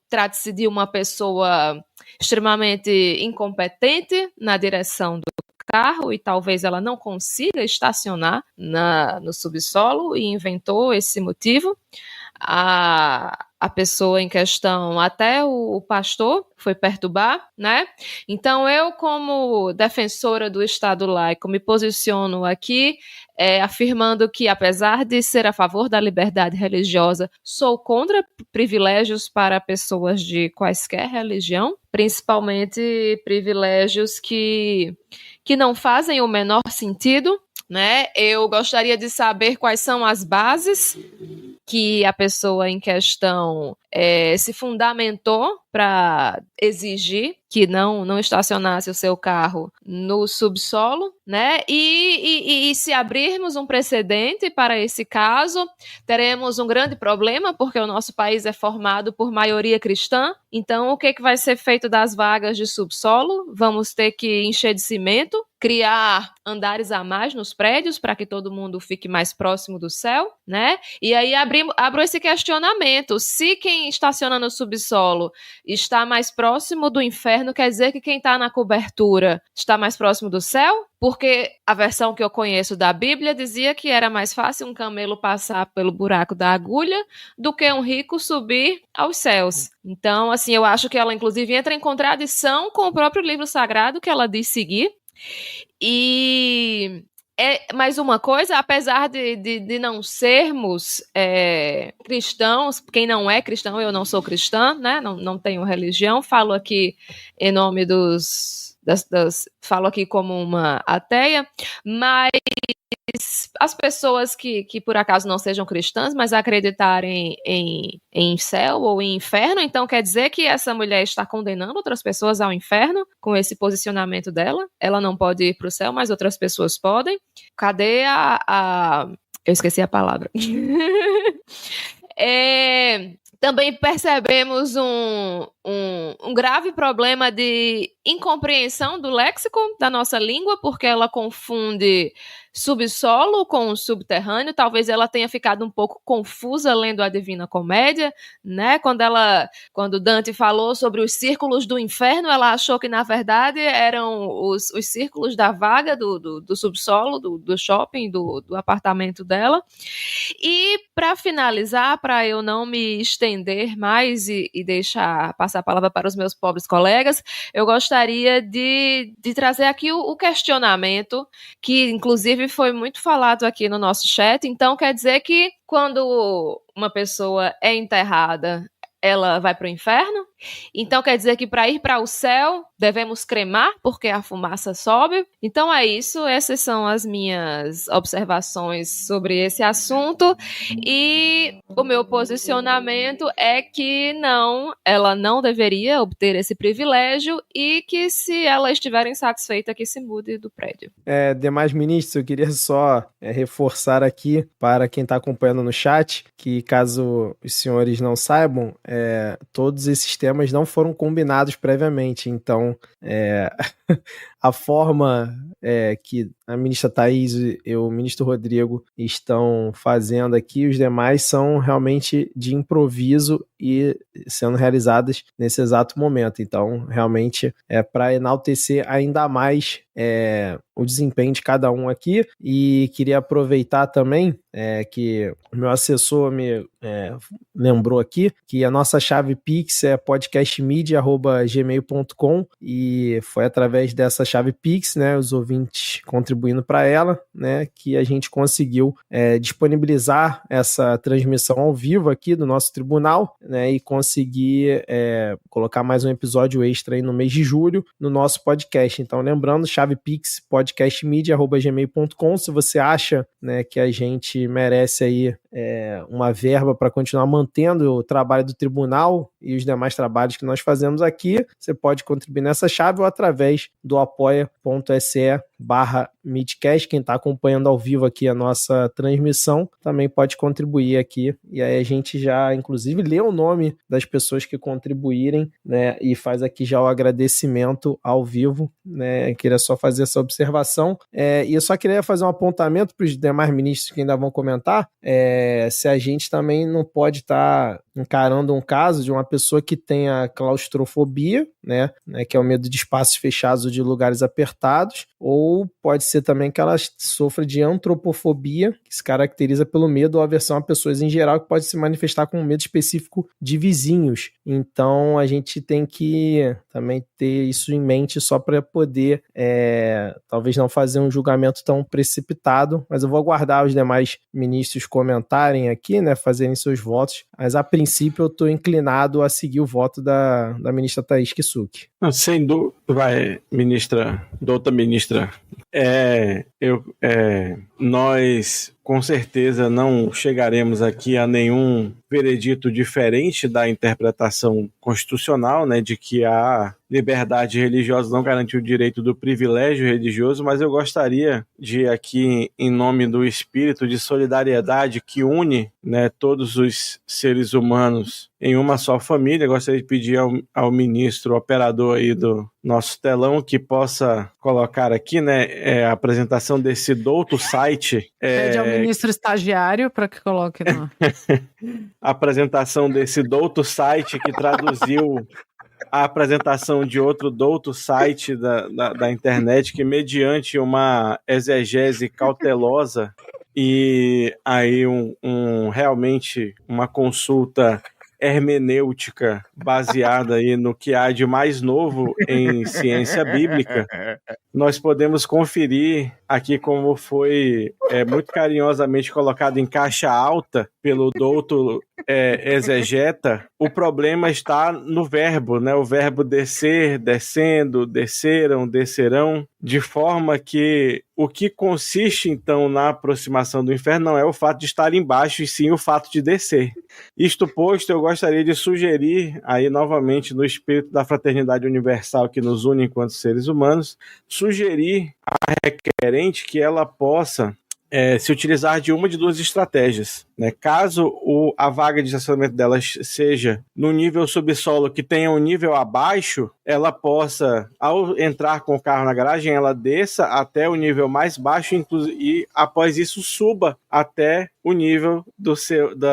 trate-se de uma pessoa extremamente incompetente na direção do carro e talvez ela não consiga estacionar no subsolo e inventou esse motivo. A pessoa em questão, até o pastor foi perturbar, né? Então eu, como defensora do Estado laico, me posiciono aqui afirmando que, apesar de ser a favor da liberdade religiosa, sou contra privilégios para pessoas de quaisquer religião, principalmente privilégios que não fazem o menor sentido, né? Eu gostaria de saber quais são as bases que a pessoa em questão se fundamentou para exigir que não estacionasse o seu carro no subsolo, né? E se abrirmos um precedente para esse caso, teremos um grande problema, porque o nosso país é formado por maioria cristã. Então, o que vai ser feito das vagas de subsolo? Vamos ter que encher de cimento, criar andares a mais nos prédios para que todo mundo fique mais próximo do céu, né? E aí abro esse questionamento. Se quem estaciona no subsolo está mais próximo do inferno, quer dizer que quem está na cobertura está mais próximo do céu? Porque a versão que eu conheço da Bíblia dizia que era mais fácil um camelo passar pelo buraco da agulha do que um rico subir aos céus. Então, assim, eu acho que ela, inclusive, entra em contradição com o próprio livro sagrado que ela diz seguir. E mais uma coisa, apesar de não sermos cristãos, quem não é cristão, eu não sou cristã, né? Não tenho religião, falo aqui em nome falo aqui como uma ateia, mas as pessoas que por acaso não sejam cristãs, mas acreditarem em céu ou em inferno, então quer dizer que essa mulher está condenando outras pessoas ao inferno com esse posicionamento dela? Ela não pode ir para o céu, mas outras pessoas podem? Cadê eu esqueci a palavra. Também percebemos um grave problema de incompreensão do léxico da nossa língua, porque ela confunde subsolo com o subterrâneo. Talvez ela tenha ficado um pouco confusa lendo a Divina Comédia, né? Quando Dante falou sobre os círculos do inferno, ela achou que, na verdade, eram os círculos da vaga do subsolo, do shopping, do apartamento dela. E, para finalizar, para eu não me estender mais e deixar passar a palavra para os meus pobres colegas, eu gostaria de trazer aqui o questionamento, que inclusive foi muito falado aqui no nosso chat. Então, quer dizer que quando uma pessoa é enterrada, ela vai para o inferno? Então quer dizer que para ir para o céu devemos cremar porque a fumaça sobe? Então é isso, essas são as minhas observações sobre esse assunto, e o meu posicionamento é que não, ela não deveria obter esse privilégio, e que se ela estiver insatisfeita, que se mude do prédio. Demais ministros, eu queria só reforçar aqui para quem está acompanhando no chat, que caso os senhores não saibam, todos esses temas não foram combinados previamente. Então, a forma que a ministra Thaís e o ministro Rodrigo estão fazendo aqui, os demais são realmente de improviso e sendo realizadas nesse exato momento. Então, realmente é para enaltecer ainda mais o desempenho de cada um aqui. E queria aproveitar também que o meu assessor me lembrou aqui que a nossa chave Pix é podcastmedia@gmail.com, e foi através dessa chave Pix, né, os ouvintes contribuindo para ela, né, que a gente conseguiu disponibilizar essa transmissão ao vivo aqui do nosso tribunal, né, e conseguir colocar mais um episódio extra aí no mês de julho no nosso podcast. Então, lembrando, chave Pix, podcastmedia@gmail.com. Se você acha, né, que a gente merece aí uma verba para continuar mantendo o trabalho do tribunal e os demais trabalhos que nós fazemos aqui, você pode contribuir nessa chave ou através do apoia.se/midcast. Quem está acompanhando ao vivo aqui a nossa transmissão também pode contribuir aqui, e aí a gente já inclusive lê o nome das pessoas que contribuírem, né, e faz aqui já o agradecimento ao vivo, né. Queria só fazer essa observação, e eu só queria fazer um apontamento para os demais ministros que ainda vão comentar, se a gente também não pode estar encarando um caso de uma pessoa que tenha claustrofobia, né, que é o medo de espaços fechados ou de lugares apertados, ou pode ser também que ela sofra de antropofobia, que se caracteriza pelo medo ou aversão a pessoas em geral, que pode se manifestar com um medo específico de vizinhos. Então a gente tem que também ter isso em mente, só para poder talvez não fazer um julgamento tão precipitado, mas eu vou aguardar os demais ministros comentarem aqui, né, fazerem seus votos, mas a princípio eu estou inclinado a seguir o voto da ministra Thaís Kisuki. Sem dúvida, doutora ministra, nós com certeza não chegaremos aqui a nenhum veredito diferente da interpretação constitucional, né, de que a liberdade religiosa não garante o direito do privilégio religioso, mas eu gostaria de aqui, em nome do espírito de solidariedade que une, né, todos os seres humanos em uma só família, gostaria de pedir ao ministro operador aí do nosso telão que possa colocar aqui, né, a apresentação desse douto site. Pede ao ministro estagiário para que coloque no... A apresentação desse douto site que traduziu a apresentação de outro douto site da internet que, mediante uma exegese cautelosa e aí realmente uma consulta hermenêutica baseada aí no que há de mais novo em ciência bíblica, nós podemos conferir aqui como foi muito carinhosamente colocado em caixa alta pelo doutor exegeta. O problema está no verbo, né? O verbo descer, descendo, desceram, descerão, de forma que o que consiste então na aproximação do inferno não é o fato de estar embaixo, e sim o fato de descer. Isto posto, eu gostaria de sugerir aí novamente, no espírito da fraternidade universal que nos une enquanto seres humanos, sugerir à requerente que ela possa se utilizar de uma de duas estratégias, né? Caso a vaga de estacionamento dela seja no nível subsolo que tenha um nível abaixo, ela possa, ao entrar com o carro na garagem, ela desça até o nível mais baixo e após isso suba até o nível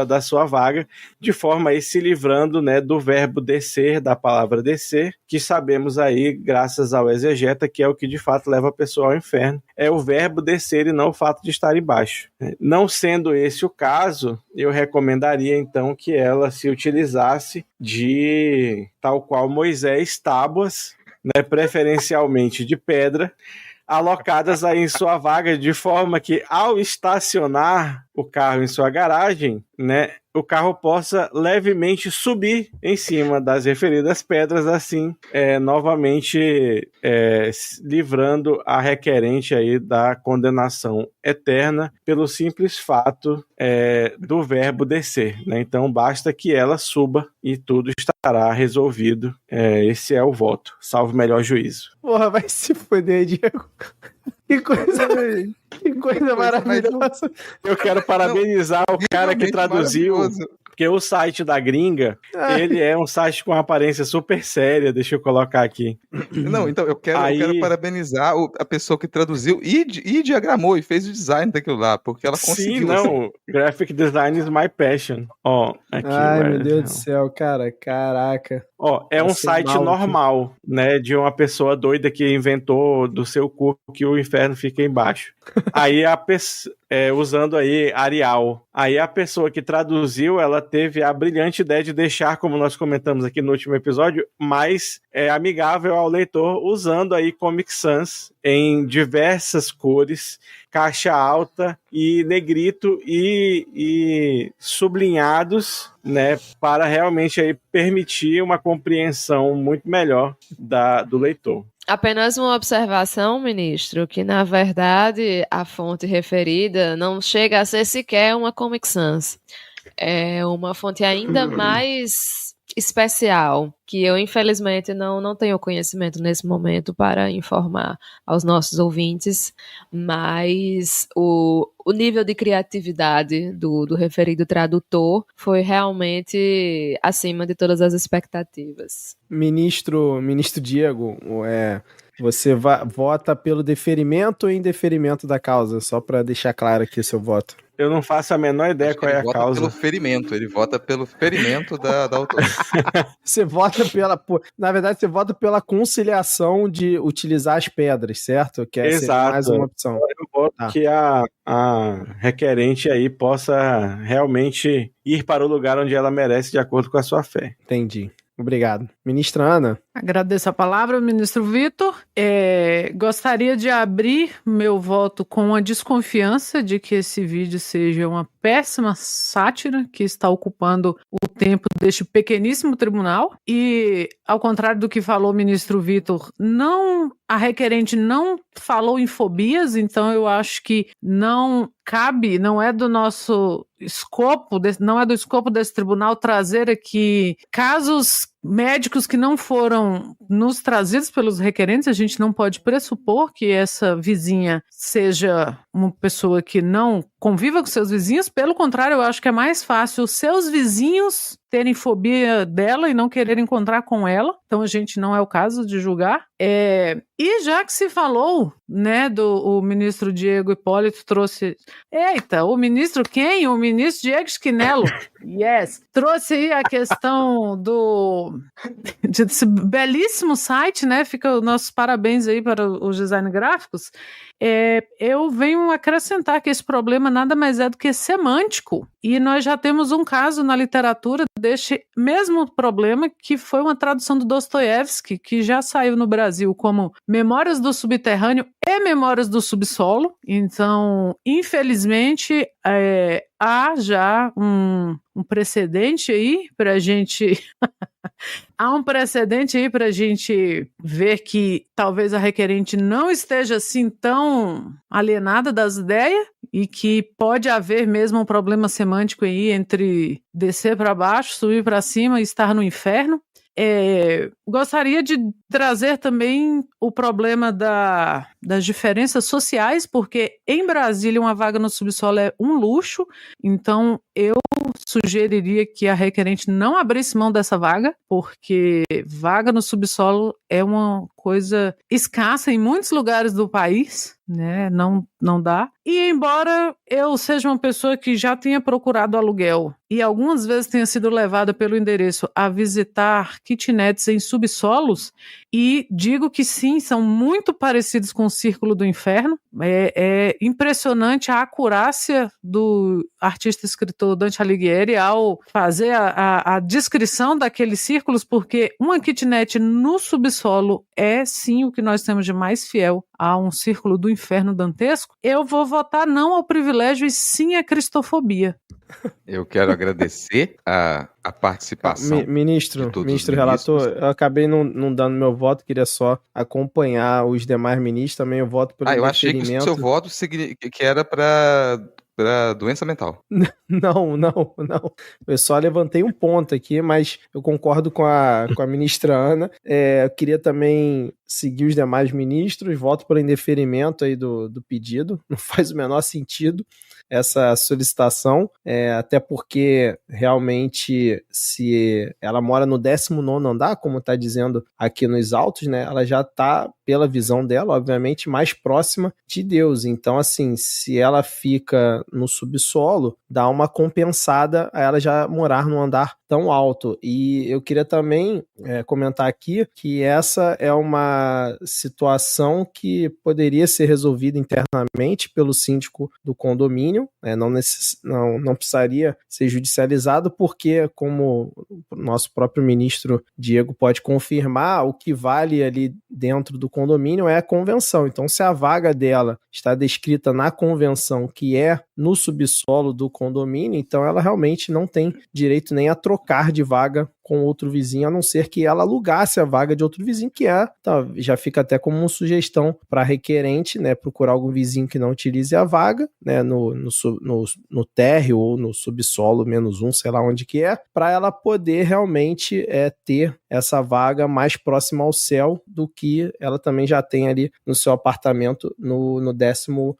da sua vaga, de forma a ir se livrando, né, do verbo descer, da palavra descer, que sabemos aí, graças ao exegeta, que é o que de fato leva a pessoa ao inferno. É o verbo descer e não o fato de estar embaixo. Não sendo esse o caso, eu recomendaria então que ela se utilizasse de, tal qual Moisés, tábuas, né, preferencialmente de pedra, alocadas aí em sua vaga, de forma que ao estacionar o carro em sua garagem, né, o carro possa levemente subir em cima das referidas pedras, assim, novamente livrando a requerente aí da condenação eterna pelo simples fato do verbo descer, né? Então basta que ela suba e tudo estará resolvido. Esse é o voto. Salve o melhor juízo. Porra, vai se foder, Diego. Que coisa maravilhosa. Eu quero parabenizar o cara que traduziu, porque o site da gringa, ele é um site com uma aparência super séria, deixa eu colocar aqui. Não, então eu quero parabenizar a pessoa que traduziu e diagramou e fez o design daquilo lá, porque ela conseguiu. Sim, não, graphic design is my passion. Ó, aqui. Ai, meu Deus do céu, cara, caraca. Ó, é um site normal, né, de uma pessoa doida que inventou do seu cu que o inferno fica embaixo. Aí a pessoa, usando aí Arial. Aí a pessoa que traduziu, ela teve a brilhante ideia de deixar, como nós comentamos aqui no último episódio, mais amigável ao leitor, usando aí Comic Sans em diversas cores, caixa alta e negrito e sublinhados, né, para realmente aí permitir uma compreensão muito melhor do leitor. Apenas uma observação, ministro, que na verdade a fonte referida não chega a ser sequer uma Comic Sans. É uma fonte ainda mais especial, que eu infelizmente não tenho conhecimento nesse momento para informar aos nossos ouvintes, mas o nível de criatividade do referido tradutor foi realmente acima de todas as expectativas. Ministro Diego, você vota pelo deferimento ou indeferimento da causa? Só para deixar claro aqui o seu voto. Eu não faço a menor ideia qual é a causa. Ele vota pelo ferimento da autora. Você vota na verdade, você vota pela conciliação de utilizar as pedras, certo? Que Exato. Mais uma opção. Eu voto que a requerente aí possa realmente ir para o lugar onde ela merece, de acordo com a sua fé. Entendi. Obrigado. Ministra Ana. Agradeço a palavra, ministro Vitor. Gostaria de abrir meu voto com a desconfiança de que esse vídeo seja uma péssima sátira que está ocupando o tempo deste pequeníssimo tribunal. E, ao contrário do que falou o ministro Vitor, a requerente não falou em fobias, então eu acho que não cabe, não é do nosso escopo, não é do escopo desse tribunal trazer aqui casos médicos que não foram nos trazidos pelos requerentes. A gente não pode pressupor que essa vizinha seja uma pessoa que não conviva com seus vizinhos. Pelo contrário, eu acho que é mais fácil os seus vizinhos terem fobia dela e não querer encontrar com ela. Então a gente não é o caso de julgar. E já que se falou, né, o ministro Diego Hipólito trouxe... Eita, o ministro quem? O ministro Diego Schinello. Yes. Trouxe aí a questão desse belíssimo site, né? Fica nossos parabéns aí para os design gráficos. Eu venho acrescentar que esse problema nada mais é do que semântico. E nós já temos um caso na literatura deste mesmo problema, que foi uma tradução do Dostoiévski, que já saiu no Brasil como Memórias do Subterrâneo e Memórias do Subsolo. Então, infelizmente, há já um precedente aí para a gente... Há um precedente aí para a gente ver que talvez a requerente não esteja assim tão alienada das ideias e que pode haver mesmo um problema semântico aí entre descer para baixo, subir para cima e estar no inferno. Gostaria de trazer também o problema das diferenças sociais, porque em Brasília uma vaga no subsolo é um luxo, então eu sugeriria que a requerente não abrisse mão dessa vaga, porque vaga no subsolo é uma coisa escassa em muitos lugares do país, né? Não dá. E embora eu seja uma pessoa que já tenha procurado aluguel e algumas vezes tenha sido levada pelo endereço a visitar kitnets em subsolos, e digo que sim, são muito parecidos com o Círculo do Inferno. É impressionante a acurácia do artista escritor Dante Alighieri ao fazer a descrição daqueles círculos, porque uma kitnet no subsolo é sim o que nós temos de mais fiel a um Círculo do Inferno dantesco. Eu vou votar não ao privilégio e sim à cristofobia. Eu quero agradecer a participação. Ministro relator, eu acabei não dando meu voto, queria só acompanhar os demais ministros, também eu voto pelo eu achei que o seu voto que era para doença mental. Não. Eu só levantei um ponto aqui, mas eu concordo com a ministra Ana. Eu queria também seguir os demais ministros, voto pelo indeferimento aí do pedido. Não faz o menor sentido essa solicitação, até porque realmente se ela mora no 19º andar, como está dizendo aqui nos autos, né, ela já está, pela visão dela, obviamente, mais próxima de Deus. Então, assim, se ela fica no subsolo, dá uma compensada a ela já morar num andar tão alto. E eu queria também comentar aqui que essa é uma situação que poderia ser resolvida internamente pelo síndico do condomínio, não precisaria ser judicializado, porque, como o nosso próprio ministro Diego pode confirmar, o que vale ali dentro do condomínio é a convenção. Então, se a vaga dela está descrita na convenção, que é no subsolo do condomínio, então ela realmente não tem direito nem a trocar de vaga com outro vizinho, a não ser que ela alugasse a vaga de outro vizinho, que já fica até como uma sugestão para requerente, né, procurar algum vizinho que não utilize a vaga, né, no térreo ou no subsolo -1, sei lá onde que é, para ela poder realmente ter essa vaga mais próxima ao céu do que ela também já tem ali no seu apartamento no 19º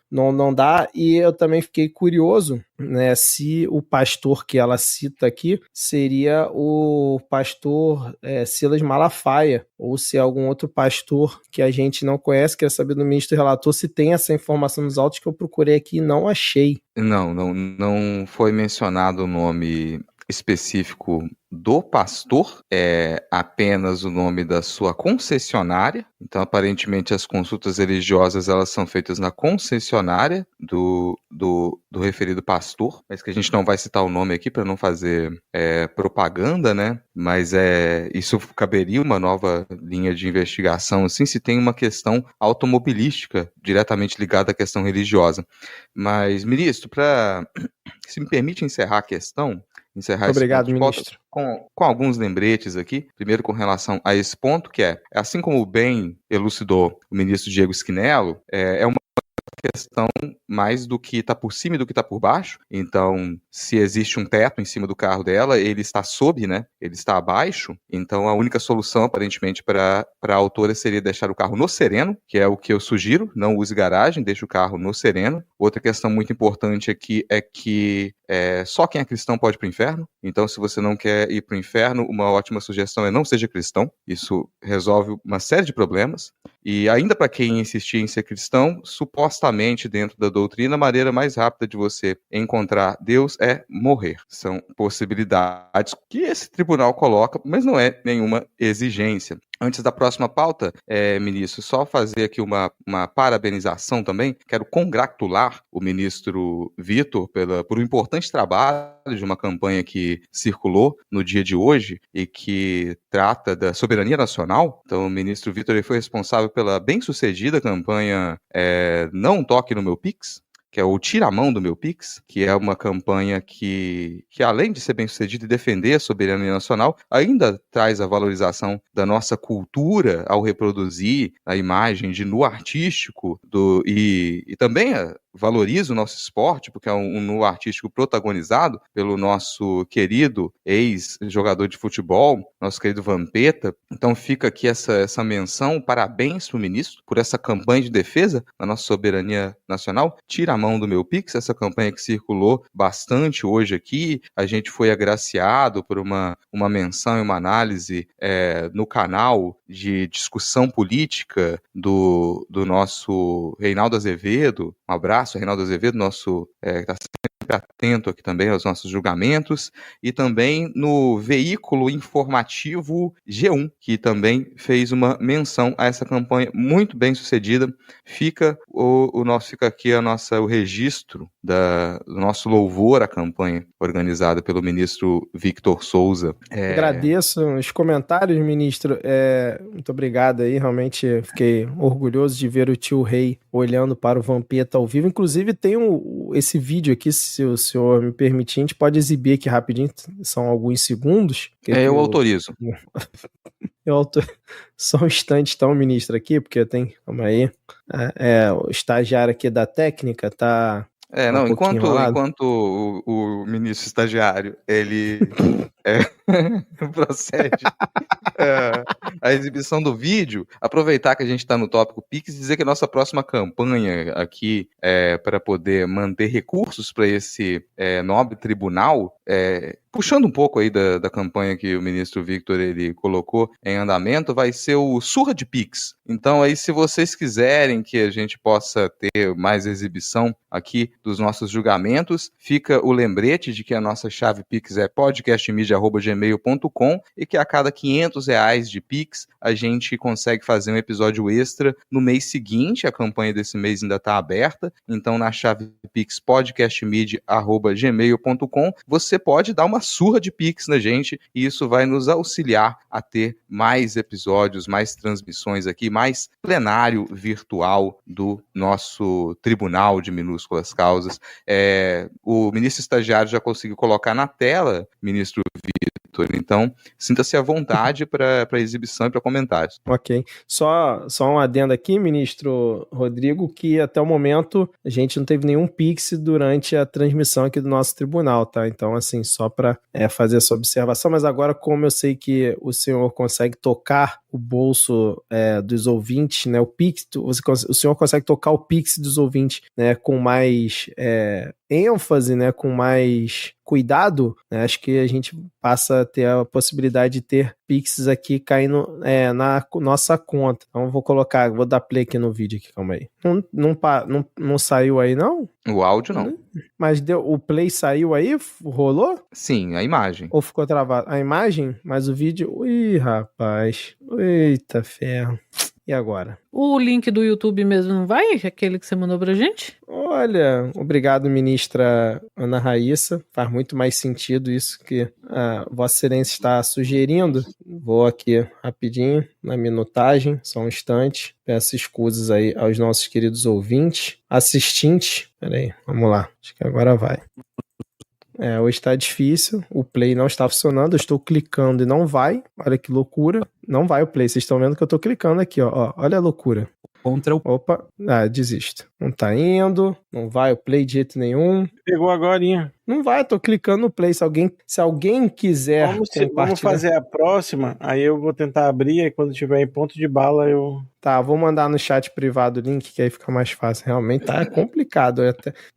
andar. E eu também fiquei curioso, né, se o pastor que ela cita aqui seria o pastor Silas Malafaia, ou se é algum outro pastor que a gente não conhece. Queria saber do ministro relator se tem essa informação nos autos, que eu procurei aqui e não achei. Não foi mencionado o nome específico do pastor, é apenas o nome da sua concessionária. Então, aparentemente, as consultas religiosas elas são feitas na concessionária do referido pastor, mas que a gente não vai citar o nome aqui para não fazer propaganda, né? Mas isso caberia uma nova linha de investigação, assim, se tem uma questão automobilística diretamente ligada à questão religiosa. Mas, ministro, se me permite encerrar a questão, obrigado, ministro. Com alguns lembretes aqui. Primeiro, com relação a esse ponto, que assim como bem elucidou o ministro Diego Schinello, é uma questão mais do que está por cima e do que está por baixo. Então, se existe um teto em cima do carro dela, ele está sob, né? Ele está abaixo. Então, a única solução, aparentemente, para a autora seria deixar o carro no sereno, que é o que eu sugiro. Não use garagem, deixe o carro no sereno. Outra questão muito importante aqui é que só quem é cristão pode ir para o inferno. Então, se você não quer ir para o inferno, uma ótima sugestão é não seja cristão. Isso resolve uma série de problemas. E ainda para quem insistir em ser cristão, supostamente dentro da doutrina, a maneira mais rápida de você encontrar Deus é morrer. São possibilidades que esse tribunal coloca, mas não é nenhuma exigência. Antes da próxima pauta, ministro, só fazer aqui uma parabenização também. Quero congratular o ministro Vitor por um importante trabalho de uma campanha que circulou no dia de hoje e que trata da soberania nacional. Então, o ministro Vitor foi responsável pela bem-sucedida campanha Não Toque no Meu Pix, que é o Tira a Mão do Meu Pix, que é uma campanha que além de ser bem-sucedida e defender a soberania nacional, ainda traz a valorização da nossa cultura ao reproduzir a imagem de nu artístico e também valoriza o nosso esporte, porque é um nu artístico protagonizado pelo nosso querido ex-jogador de futebol, nosso querido Vampeta. Então fica aqui essa menção, parabéns para o ministro por essa campanha de defesa da nossa soberania nacional. Tira a mão do meu Pix, essa campanha que circulou bastante hoje aqui. A gente foi agraciado por uma menção e uma análise no canal de discussão política do nosso Reinaldo Azevedo. Um abraço, Reinaldo Azevedo, nosso que está sempre atento aqui também aos nossos julgamentos, e também no veículo informativo G1, que também fez uma menção a essa campanha muito bem sucedida. Fica aqui o registro do nosso louvor à campanha organizada pelo ministro Victor Souza. Agradeço os comentários, ministro. Muito obrigado aí, realmente fiquei orgulhoso de ver o tio Rei olhando para o Vampeta ao vivo. Inclusive tem esse vídeo aqui, se o senhor me permitir, a gente pode exibir aqui rapidinho, são alguns segundos. Eu autorizo. Só um instante, então, ministro, aqui, porque calma aí, o estagiário aqui da técnica tá... Enquanto o ministro estagiário, ele procede a exibição do vídeo, aproveitar que a gente está no tópico Pix e dizer que a nossa próxima campanha aqui para poder manter recursos para esse nobre tribunal, puxando um pouco aí da campanha que o ministro Victor ele colocou em andamento, vai ser o Surra de Pix. Então aí, se vocês quiserem que a gente possa ter mais exibição aqui dos nossos julgamentos, fica o lembrete de que a nossa chave Pix é podcastmedia@gmail.com e que a cada R$500 de Pix a gente consegue fazer um episódio extra no mês seguinte. A campanha desse mês ainda está aberta, então na chave Pix podcastmedia@gmail.com você pode dar uma surra de Pix na gente e isso vai nos auxiliar a ter mais episódios, mais transmissões aqui, mais plenário virtual do nosso Tribunal de Minúsculas Causas. O ministro estagiário já conseguiu colocar na tela, ministro Vitor, então sinta-se à vontade para exibição e para comentários. Ok. Só um adendo aqui, ministro Rodrigo, que até o momento a gente não teve nenhum Pix durante a transmissão aqui do nosso tribunal, tá? Então, assim, só para fazer essa observação, mas agora, como eu sei que o senhor consegue tocar o bolso dos ouvintes, né? O Pix, o senhor consegue tocar o Pix dos ouvintes, né? Com mais ênfase, né? Com mais cuidado, né? Acho que a gente passa a ter a possibilidade de ter Pix aqui caindo na nossa conta. Então vou dar play aqui no vídeo aqui, calma aí. Não saiu aí, não? O áudio não. Mas o play saiu aí? Rolou? Sim, a imagem. Ou ficou travado? A imagem? Mas o vídeo... Ih, rapaz. Eita ferro. E agora? O link do YouTube mesmo não vai? Aquele que você mandou pra gente? Olha, obrigado, ministra Ana Raíssa. Faz muito mais sentido isso que a Vossa Excelência está sugerindo. Vou aqui rapidinho na minutagem, só um instante. Peço escusas aí aos nossos queridos ouvintes, assistentes. Peraí, vamos lá. Acho que agora vai. Hoje tá difícil, o play não está funcionando, eu estou clicando e não vai, olha que loucura, não vai o play, vocês estão vendo que eu estou clicando aqui, ó, olha a loucura. Opa, desisto, não tá indo, não vai o play de jeito nenhum. Pegou agorinha. Não vai, eu tô clicando no play, se alguém quiser vamos fazer a próxima, aí eu vou tentar abrir, e quando tiver em ponto de bala eu... Tá, vou mandar no chat privado o link, que aí fica mais fácil. Realmente tá complicado.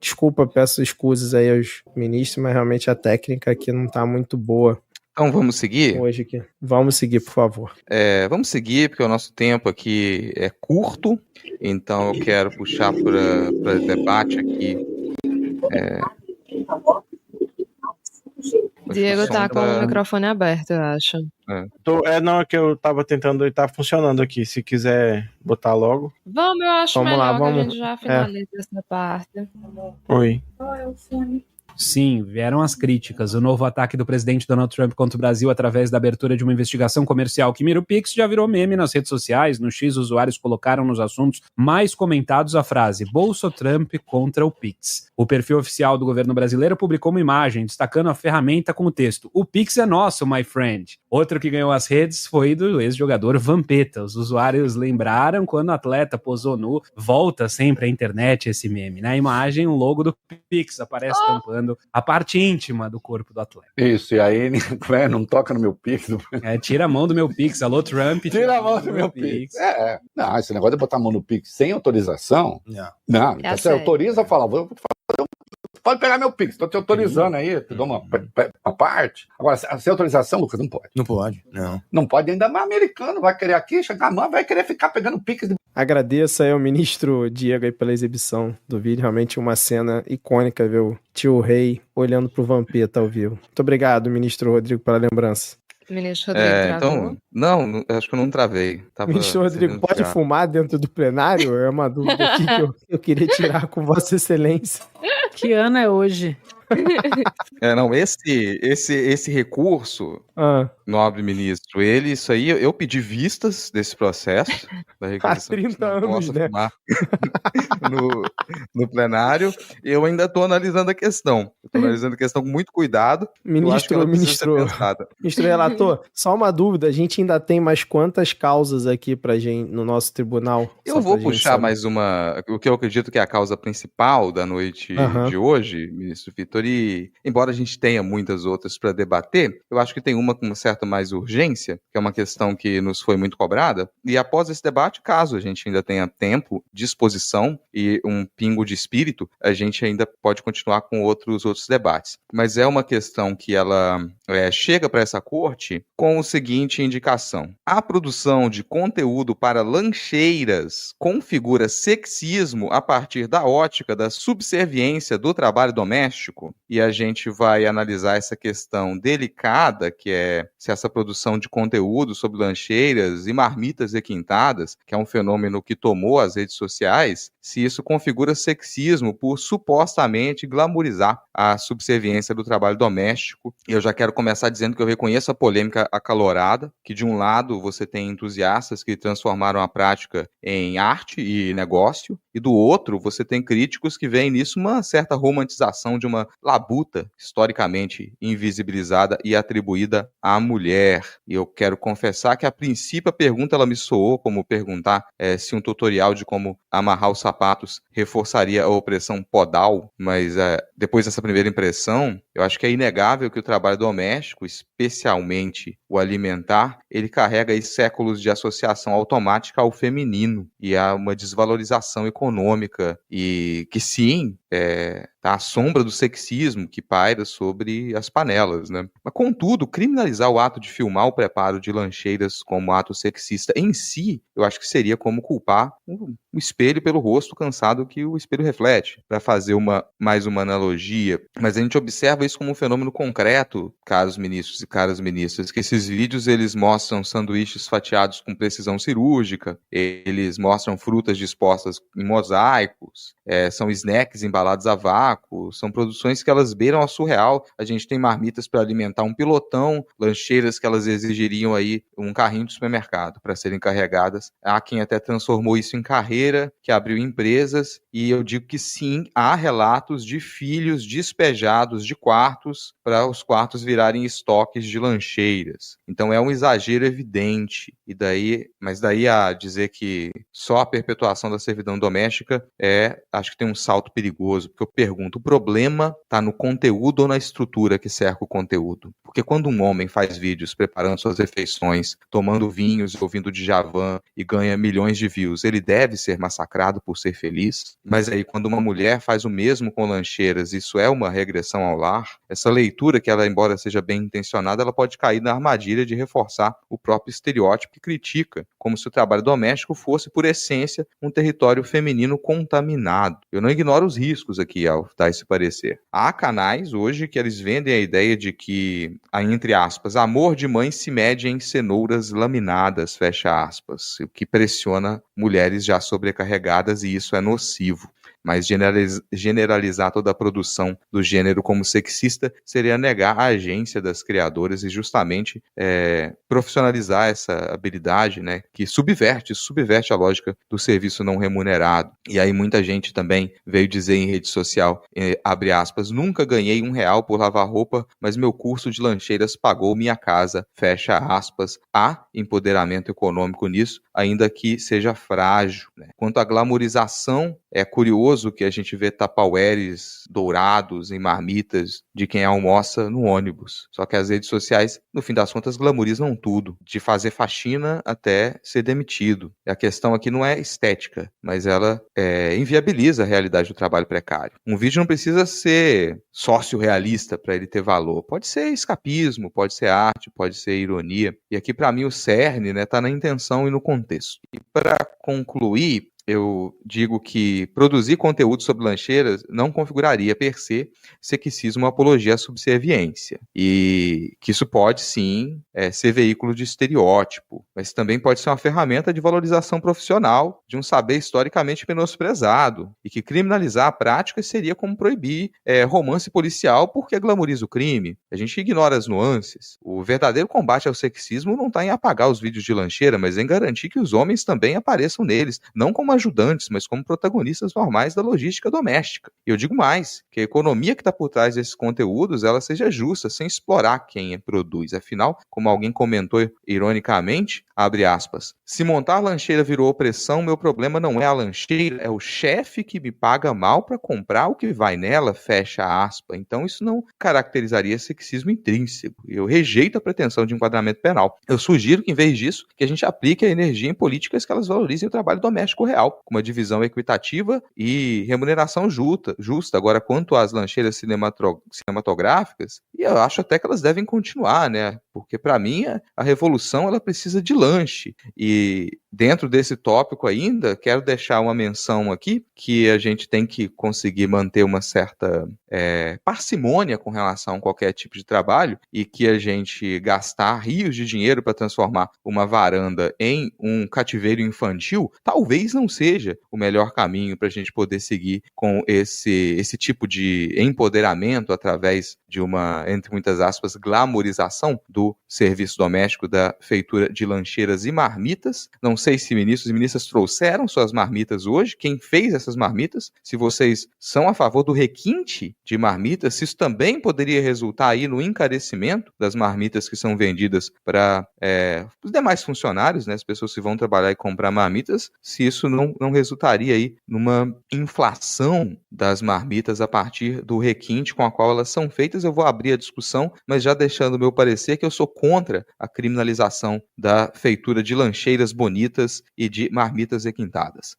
Desculpa, peço escusas aí aos ministros, mas realmente a técnica aqui não tá muito boa. Então vamos seguir? Hoje aqui. Vamos seguir, por favor. Vamos seguir, porque o nosso tempo aqui é curto, então eu quero puxar para debate aqui. Diego tá com o microfone aberto, eu acho. Não, é que eu tava tentando e tá funcionando aqui. Se quiser botar logo. Vamos, eu acho vamos melhor lá, vamos. que a gente já finalize essa parte. Oi. Qual é o fone? Sim, vieram as críticas. O novo ataque do presidente Donald Trump contra o Brasil através da abertura de uma investigação comercial que mira o Pix já virou meme nas redes sociais. No X, usuários colocaram nos assuntos mais comentados a frase Bolso-Trump contra o Pix. O perfil oficial do governo brasileiro publicou uma imagem destacando a ferramenta com o texto "O Pix é nosso, my friend". Outro que ganhou as redes foi do ex-jogador Vampeta. Os usuários lembraram quando o atleta posou nu. Volta sempre à internet esse meme. Na imagem, um logo do Pix aparece tampando a parte íntima do corpo do atleta. Isso, e aí não toca no meu Pix. Tira a mão do meu Pix. Alô, Trump. Tira a mão do meu Pix. Não, esse negócio de botar a mão no Pix sem autorização. Não, então você autoriza, fala, pode pegar meu Pix, tô te autorizando aí, te dou uma parte. Agora, sem autorização, Lucas, não pode. Não pode, não. Não pode, ainda mais americano, vai querer aqui, chegar a mão, vai querer ficar pegando Pix. Agradeço aí ao ministro Diego aí pela exibição do vídeo, realmente uma cena icônica, ver o tio Rei olhando pro Vampeta ao vivo. Muito obrigado, ministro Rodrigo, pela lembrança. Ministro Rodrigo então, não, acho que eu não travei. Ministro Rodrigo, pode fumar dentro do plenário? É uma dúvida aqui que eu queria tirar com Vossa Excelência. Que ano é hoje? Não, esse recurso, nobre ministro, isso aí, eu pedi vistas desse processo da requisição. Há 30 anos, né? no plenário, eu ainda estou analisando a questão. Estou analisando a questão com muito cuidado. Ministro relator, só uma dúvida, a gente ainda tem mais quantas causas aqui pra gente no nosso tribunal? Eu vou puxar mais uma, o que eu acredito que é a causa principal da noite de hoje, ministro Vitor, e embora a gente tenha muitas outras para debater, eu acho que tem uma com uma certa mais urgência, que é uma questão que nos foi muito cobrada, e após esse debate, caso a gente ainda tenha tempo, disposição e um pingo de espírito, a gente ainda pode continuar com outros debates. Mas é uma questão que ela chega para essa corte com o seguinte indicação: a produção de conteúdo para lancheiras configura sexismo a partir da ótica da subserviência do trabalho doméstico, e a gente vai analisar essa questão delicada, que é se essa produção de conteúdo sobre lancheiras e marmitas requintadas, que é um fenômeno que tomou as redes sociais, se isso configura sexismo por supostamente glamourizar a subserviência do trabalho doméstico. Eu já quero começar dizendo que eu reconheço a polêmica acalorada, que de um lado você tem entusiastas que transformaram a prática em arte e negócio, e do outro você tem críticos que veem nisso uma certa romantização de uma labuta historicamente invisibilizada e atribuída à mulher. E eu quero confessar que a princípio a pergunta ela me soou como perguntar se um tutorial de como amarrar os sapatos reforçaria a opressão podal, mas depois dessa primeira impressão, eu acho que é inegável que o trabalho doméstico, especialmente o alimentar, ele carrega aí séculos de associação automática ao feminino e há uma desvalorização econômica e que sim, tá à sombra do sexismo que paira sobre as panelas, né? Mas, contudo, criminalizar o ato de filmar o preparo de lancheiras como ato sexista em si, eu acho que seria como culpar um espelho pelo rosto cansado que o espelho reflete. Para fazer mais uma analogia, mas a gente observa isso como um fenômeno concreto, caros ministros e caras ministras, que esses vídeos eles mostram sanduíches fatiados com precisão cirúrgica, eles mostram frutas dispostas em mosaicos, são snacks embalados a vácuo, são produções que elas beiram ao surreal. A gente tem marmitas para alimentar um pilotão, lancheiras que elas exigiriam aí um carrinho de supermercado para serem carregadas. Há quem até transformou isso em carreira, que abriu empresas, e eu digo que sim, há relatos de filhos despejados de quartos para os quartos virarem estoques de lancheiras. Então é um exagero evidente. Mas daí a dizer que só a perpetuação da servidão doméstica acho que tem um salto perigoso, porque eu pergunto, o problema está no conteúdo ou na estrutura que cerca o conteúdo? Porque quando um homem faz vídeos preparando suas refeições, tomando vinhos, ouvindo Djavan e ganha milhões de views, ele deve ser massacrado por ser feliz? Mas aí quando uma mulher faz o mesmo com lancheiras, isso é uma regressão ao lar? Essa leitura, que ela, embora seja bem intencionada, ela pode cair na armadilha de reforçar o próprio estereótipo que critica, como se o trabalho doméstico fosse, por essência, um território feminino contaminado. Eu não ignoro os riscos aqui ao dar esse parecer. Há canais hoje que eles vendem a ideia de que, entre aspas, amor de mãe se mede em cenouras laminadas, fecha aspas, o que pressiona mulheres já sobrecarregadas, e isso é nocivo. mas generalizar toda a produção do gênero como sexista seria negar a agência das criadoras e justamente profissionalizar essa habilidade, né, que subverte a lógica do serviço não remunerado. E aí muita gente também veio dizer em rede social, abre aspas, nunca ganhei R$1 por lavar roupa, mas meu curso de lancheiras pagou minha casa, fecha aspas. Há empoderamento econômico nisso, ainda que seja frágil, né? Quanto à glamorização, é curioso que a gente vê tupperwares dourados em marmitas de quem almoça no ônibus. Só que as redes sociais, no fim das contas, glamorizam tudo, de fazer faxina até ser demitido. E a questão aqui não é estética, mas ela inviabiliza a realidade do trabalho precário. Um vídeo não precisa ser sócio-realista para ele ter valor. Pode ser escapismo, pode ser arte, pode ser ironia. E aqui, para mim, o cerne, né, tá na intenção e no contexto. E para concluir, eu digo que produzir conteúdo sobre lancheiras não configuraria, per se, sexismo ou apologia à subserviência. E que isso pode, sim, ser veículo de estereótipo, mas também pode ser uma ferramenta de valorização profissional de um saber historicamente menosprezado, e que criminalizar a prática seria como proibir romance policial porque glamoriza o crime. A gente ignora as nuances. O verdadeiro combate ao sexismo não está em apagar os vídeos de lancheira, mas em garantir que os homens também apareçam neles, não como ajudantes, mas como protagonistas normais da logística doméstica. E eu digo mais, que a economia que está por trás desses conteúdos, ela seja justa, sem explorar quem produz. Afinal, como alguém comentou ironicamente, abre aspas, se montar lancheira virou opressão, meu problema não é a lancheira, é o chefe que me paga mal para comprar o que vai nela, fecha aspas. Então isso não caracterizaria sexismo intrínseco. Eu rejeito a pretensão de enquadramento penal. Eu sugiro que, em vez disso, que a gente aplique a energia em políticas que elas valorizem o trabalho doméstico real, com uma divisão equitativa e remuneração justa. Agora, quanto às lancheiras cinematográficas, eu acho até que elas devem continuar, né? Porque, para mim, a revolução ela precisa de lanche. E dentro desse tópico ainda, quero deixar uma menção aqui, que a gente tem que conseguir manter uma certa parcimônia com relação a qualquer tipo de trabalho, e que a gente gastar rios de dinheiro para transformar uma varanda em um cativeiro infantil, talvez não seja o melhor caminho para a gente poder seguir com esse tipo de empoderamento através de uma, entre muitas aspas, glamorização do serviço doméstico, da feitura de lancheiras e marmitas. Não sei se ministros e ministras trouxeram suas marmitas hoje, quem fez essas marmitas, se vocês são a favor do requinte de marmitas, se isso também poderia resultar aí no encarecimento das marmitas que são vendidas para os demais funcionários, né, as pessoas que vão trabalhar e comprar marmitas, se isso não resultaria aí numa inflação das marmitas a partir do requinte com a qual elas são feitas. Eu vou abrir a discussão, mas já deixando o meu parecer que eu sou contra a criminalização da feitura de lancheiras bonitas e de marmitas requintadas.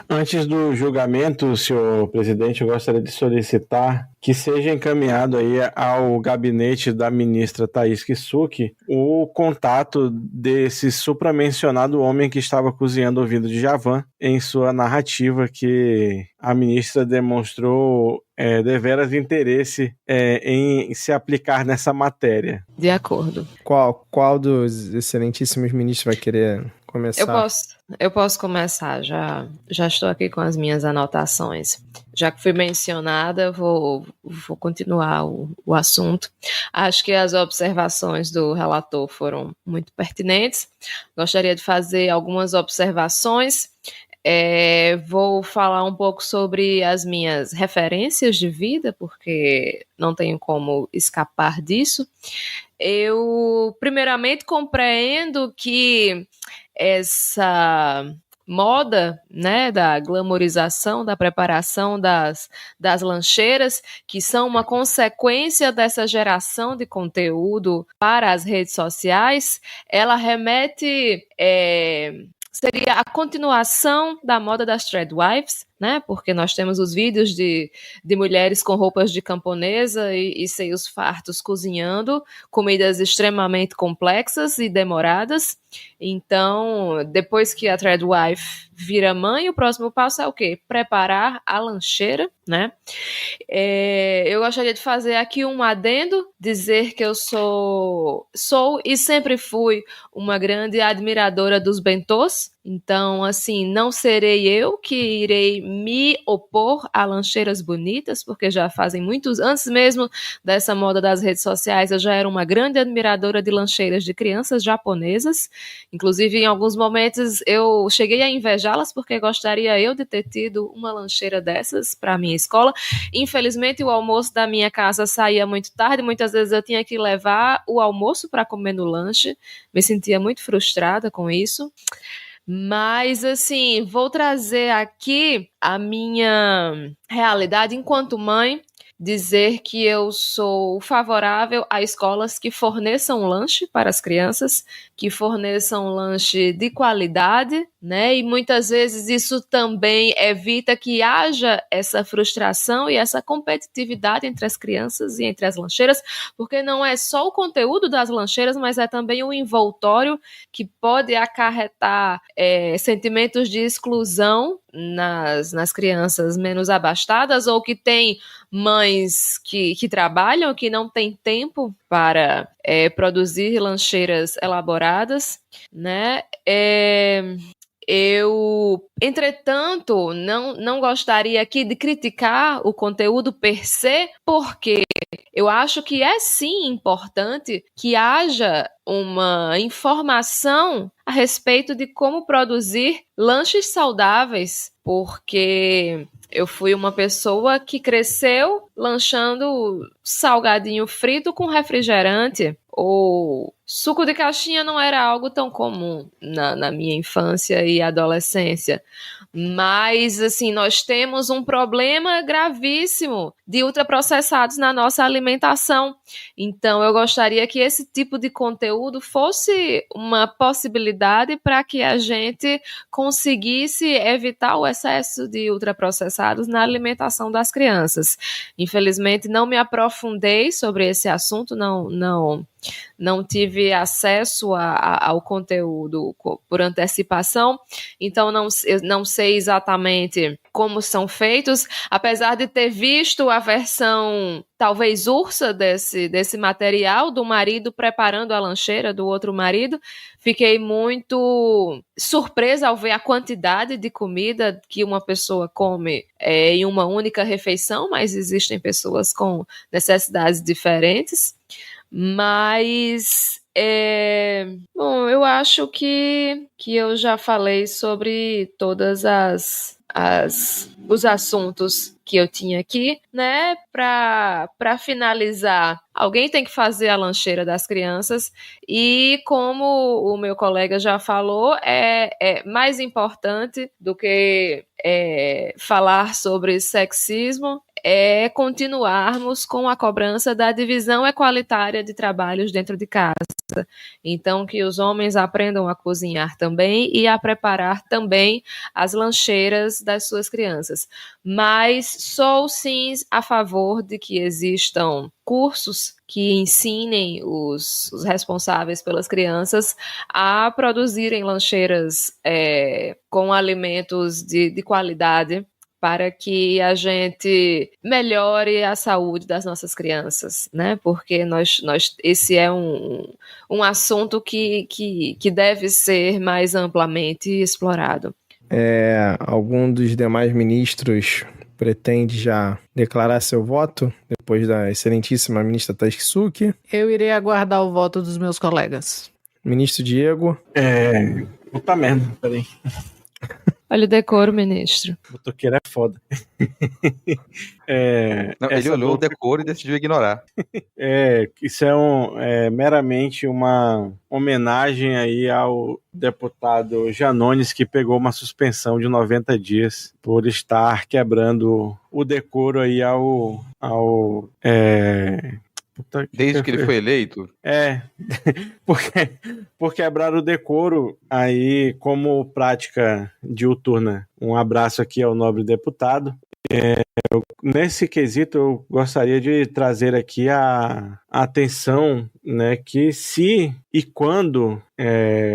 Antes do julgamento, senhor presidente, eu gostaria de solicitar que seja encaminhado aí ao gabinete da ministra Thaís Kisuki o contato desse supramencionado homem que estava cozinhando ouvido de Djavan em sua narrativa, que a ministra demonstrou deveras interesse em se aplicar nessa matéria. De acordo. Qual dos excelentíssimos ministros vai querer começar? Eu posso começar, já estou aqui com as minhas anotações. Já que fui mencionada, vou continuar o assunto. Acho que as observações do relator foram muito pertinentes. Gostaria de fazer algumas observações. Vou falar um pouco sobre as minhas referências de vida, porque não tenho como escapar disso. Eu, primeiramente, compreendo que essa moda, né, da glamorização, da preparação das lancheiras, que são uma consequência dessa geração de conteúdo para as redes sociais, ela remete... seria a continuação da moda das threadwives, né? Porque nós temos os vídeos de mulheres com roupas de camponesa e seios fartos cozinhando comidas extremamente complexas e demoradas. Então, depois que a threadwife vira mãe, o próximo passo é o quê? Preparar a lancheira, né? Eu gostaria de fazer aqui um adendo, dizer que eu sou e sempre fui uma grande admiradora dos bentôs, Então, assim, não serei eu que irei me opor a lancheiras bonitas, porque já fazem muitos, antes mesmo dessa moda das redes sociais, eu já era uma grande admiradora de lancheiras de crianças japonesas. Inclusive, em alguns momentos, eu cheguei a invejá-las, porque gostaria eu de ter tido uma lancheira dessas para a minha escola. Infelizmente, o almoço da minha casa saía muito tarde, muitas vezes eu tinha que levar o almoço para comer no lanche, me sentia muito frustrada com isso. Mas, assim, vou trazer aqui a minha realidade enquanto mãe, dizer que eu sou favorável a escolas que forneçam lanche para as crianças, que forneçam lanche de qualidade, né? E muitas vezes isso também evita que haja essa frustração e essa competitividade entre as crianças e entre as lancheiras, porque não é só o conteúdo das lancheiras, mas é também o envoltório que pode acarretar sentimentos de exclusão nas crianças menos abastadas ou que têm mães que trabalham, que não têm tempo para produzir lancheiras elaboradas, né? Eu, entretanto, não gostaria aqui de criticar o conteúdo per se, porque eu acho que é sim importante que haja uma informação a respeito de como produzir lanches saudáveis, porque eu fui uma pessoa que cresceu lanchando salgadinho frito com refrigerante, ou suco de caixinha não era algo tão comum na minha infância e adolescência. Mas, assim, nós temos um problema gravíssimo de ultraprocessados na nossa alimentação. Então, eu gostaria que esse tipo de conteúdo fosse uma possibilidade para que a gente conseguisse evitar o excesso de ultraprocessados na alimentação das crianças. Infelizmente, não me aprofundei sobre esse assunto, não tive acesso ao conteúdo por antecipação, então eu não sei exatamente como são feitos, apesar de ter visto a versão talvez ursa desse material, do marido preparando a lancheira do outro marido. Fiquei muito surpresa ao ver a quantidade de comida que uma pessoa come em uma única refeição, mas existem pessoas com necessidades diferentes. Mas, bom, eu acho que eu já falei sobre todas os assuntos que eu tinha aqui, né? Para finalizar, alguém tem que fazer a lancheira das crianças e, como o meu colega já falou, é mais importante do que falar sobre sexismo, é continuarmos com a cobrança da divisão equalitária de trabalhos dentro de casa. Então, que os homens aprendam a cozinhar também e a preparar também as lancheiras das suas crianças. Mas sou, sim, a favor de que existam cursos que ensinem os responsáveis pelas crianças a produzirem lancheiras com alimentos de qualidade, para que a gente melhore a saúde das nossas crianças, né? Porque esse é um assunto que deve ser mais amplamente explorado. Algum dos demais ministros pretende já declarar seu voto, depois da excelentíssima ministra Thais Kisuki? Eu irei aguardar o voto dos meus colegas. Ministro Diego? Puta merda, peraí. Olha o decoro, ministro. O motoqueiro é foda. Ele olhou o decoro e decidiu ignorar. Isso é meramente uma homenagem aí ao deputado Janones, que pegou uma suspensão de 90 dias por estar quebrando o decoro aí Desde que ele foi eleito? Por quebrar o decoro aí como prática diuturna. Um abraço aqui ao nobre deputado. Nesse quesito, eu gostaria de trazer aqui a atenção né, que se e quando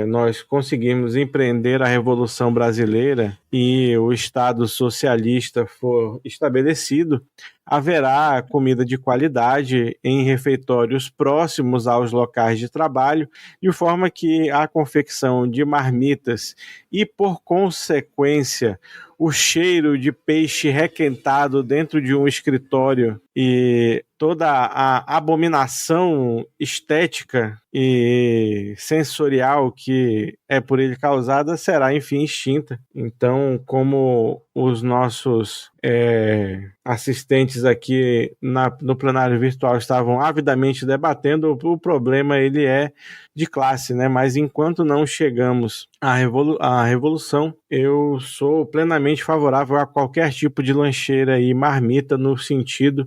nós conseguirmos empreender a Revolução Brasileira e o Estado socialista for estabelecido, haverá comida de qualidade em refeitórios próximos aos locais de trabalho, de forma que a confecção de marmitas e, por consequência, o cheiro de peixe requentado dentro de um escritório e toda a abominação estética e sensorial que é por ele causada será, enfim, extinta. Então, como os nossos assistentes aqui no plenário virtual estavam avidamente debatendo, o problema ele é de classe, né? Mas enquanto não chegamos à revolução, eu sou plenamente favorável a qualquer tipo de lancheira e marmita no sentido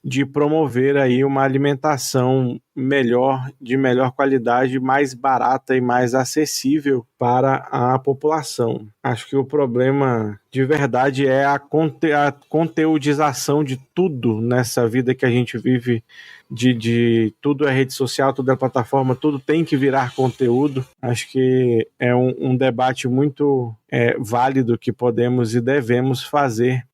de promover aí uma alimentação melhor, de melhor qualidade, mais barata e mais acessível para a população. Acho que o problema de verdade é a conteúdização de tudo nessa vida que a gente vive, de tudo é rede social, tudo é plataforma, tudo tem que virar conteúdo. Acho que é um debate muito válido que podemos e devemos fazer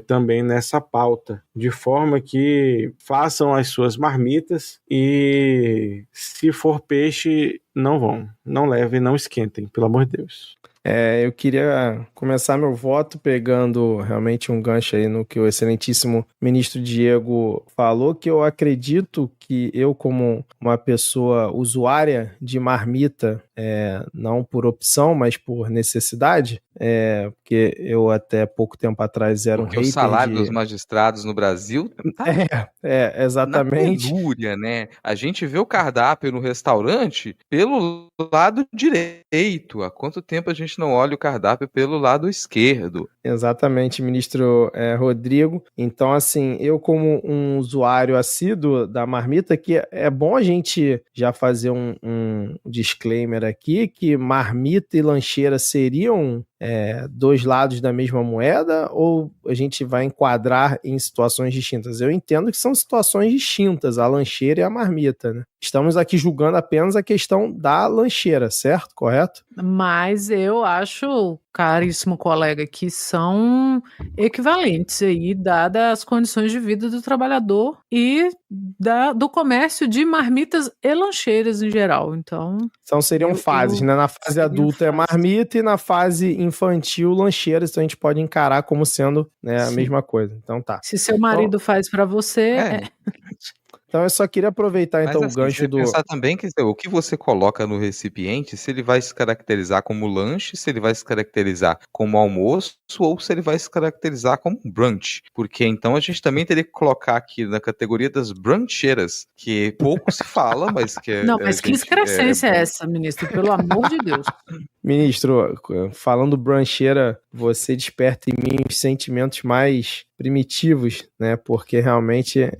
também nessa pauta, de forma que façam as suas marmitas e, se for peixe, não levem, não esquentem, pelo amor de Deus. Eu queria começar meu voto pegando realmente um gancho aí no que o excelentíssimo ministro Diego falou, que eu acredito que eu, como uma pessoa usuária de marmita, não por opção, mas por necessidade, porque eu até pouco tempo atrás era porque um hater o salário dos magistrados no Brasil exatamente. Na penúria, né? A gente vê o cardápio no restaurante pelo lado direito. Há quanto tempo a gente não olha o cardápio pelo lado esquerdo? Exatamente, ministro Rodrigo. Então, assim, eu como um usuário assíduo da marmita, que é bom a gente já fazer um disclaimer aqui, que marmita e lancheira seriam dois lados da mesma moeda, ou a gente vai enquadrar em situações distintas? Eu entendo que são situações distintas, a lancheira e a marmita, né? Estamos aqui julgando apenas a questão da lancheira, certo? Correto? Mas eu acho, caríssimo colega, que são equivalentes aí, dadas as condições de vida do trabalhador e do comércio de marmitas e lancheiras em geral. Então seriam fases, né? Na fase adulta é marmita e na fase infantil lancheiras, então a gente pode encarar como sendo, né, a mesma coisa. Então tá. Se seu marido faz para você... Então eu só queria aproveitar então o gancho do... pensar também que o que você coloca no recipiente, se ele vai se caracterizar como lanche, se ele vai se caracterizar como almoço ou se ele vai se caracterizar como brunch. Porque então a gente também teria que colocar aqui na categoria das bruncheiras, que pouco se fala, mas que... Não, mas que excrescência é essa, ministro? Pelo amor de Deus. Ministro, falando bruncheira, você desperta em mim os sentimentos mais primitivos, né? Porque realmente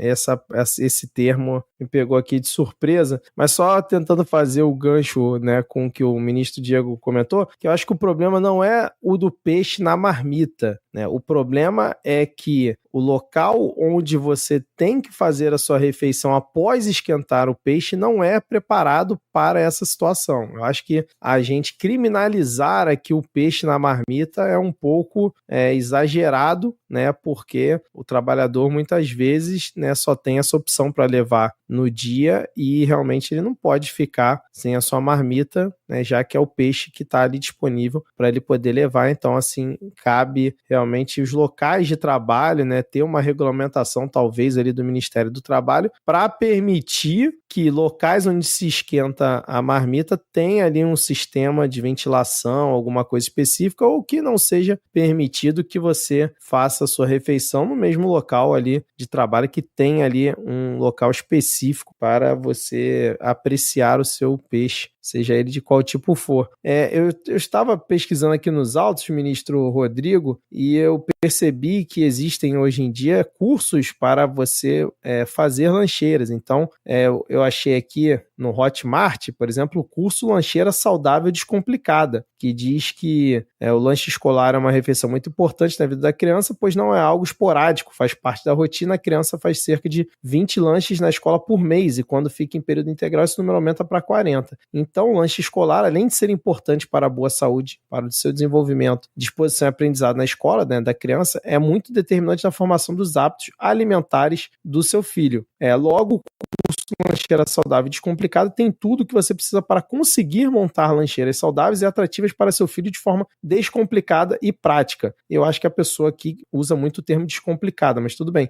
esse termo me pegou aqui de surpresa, mas só tentando fazer o gancho, né, com o que o ministro Diego comentou, que eu acho que o problema não é o do peixe na marmita, né? O problema é que o local onde você tem que fazer a sua refeição após esquentar o peixe não é preparado para essa situação. Eu acho que a gente criminalizar aqui o peixe na marmita é um pouco exagerado, né? Porque o trabalhador muitas vezes, né, só tem essa opção para levar no dia e realmente ele não pode ficar sem a sua marmita, né, já que é o peixe que está ali disponível para ele poder levar. Então, assim, cabe realmente os locais de trabalho, né, ter uma regulamentação talvez ali do Ministério do Trabalho para permitir que locais onde se esquenta a marmita tenha ali um sistema de ventilação, alguma coisa específica, ou que não seja permitido que você faça a sua refeição no mesmo local ali de trabalho, que tenha ali um local específico para você apreciar o seu peixe, seja ele de qual tipo for. Eu estava pesquisando aqui nos autos, ministro Rodrigo, e eu percebi que existem hoje em dia cursos para você fazer lancheiras. Então, eu achei aqui no Hotmart, por exemplo, o curso Lancheira Saudável Descomplicada, que diz que o lanche escolar é uma refeição muito importante na vida da criança, pois não é algo esporádico, faz parte da rotina. A criança faz cerca de 20 lanches na escola por mês, e quando fica em período integral, esse número aumenta para 40. Então, o lanche escolar, além de ser importante para a boa saúde, para o seu desenvolvimento, disposição e aprendizado na escola, né, da criança, é muito determinante na formação dos hábitos alimentares do seu filho. Logo, o curso Lancheira Saudável Descomplicada tem tudo que você precisa para conseguir montar lancheiras saudáveis e atrativas para seu filho de forma descomplicada e prática. Eu acho que a pessoa aqui usa muito o termo descomplicada, mas tudo bem.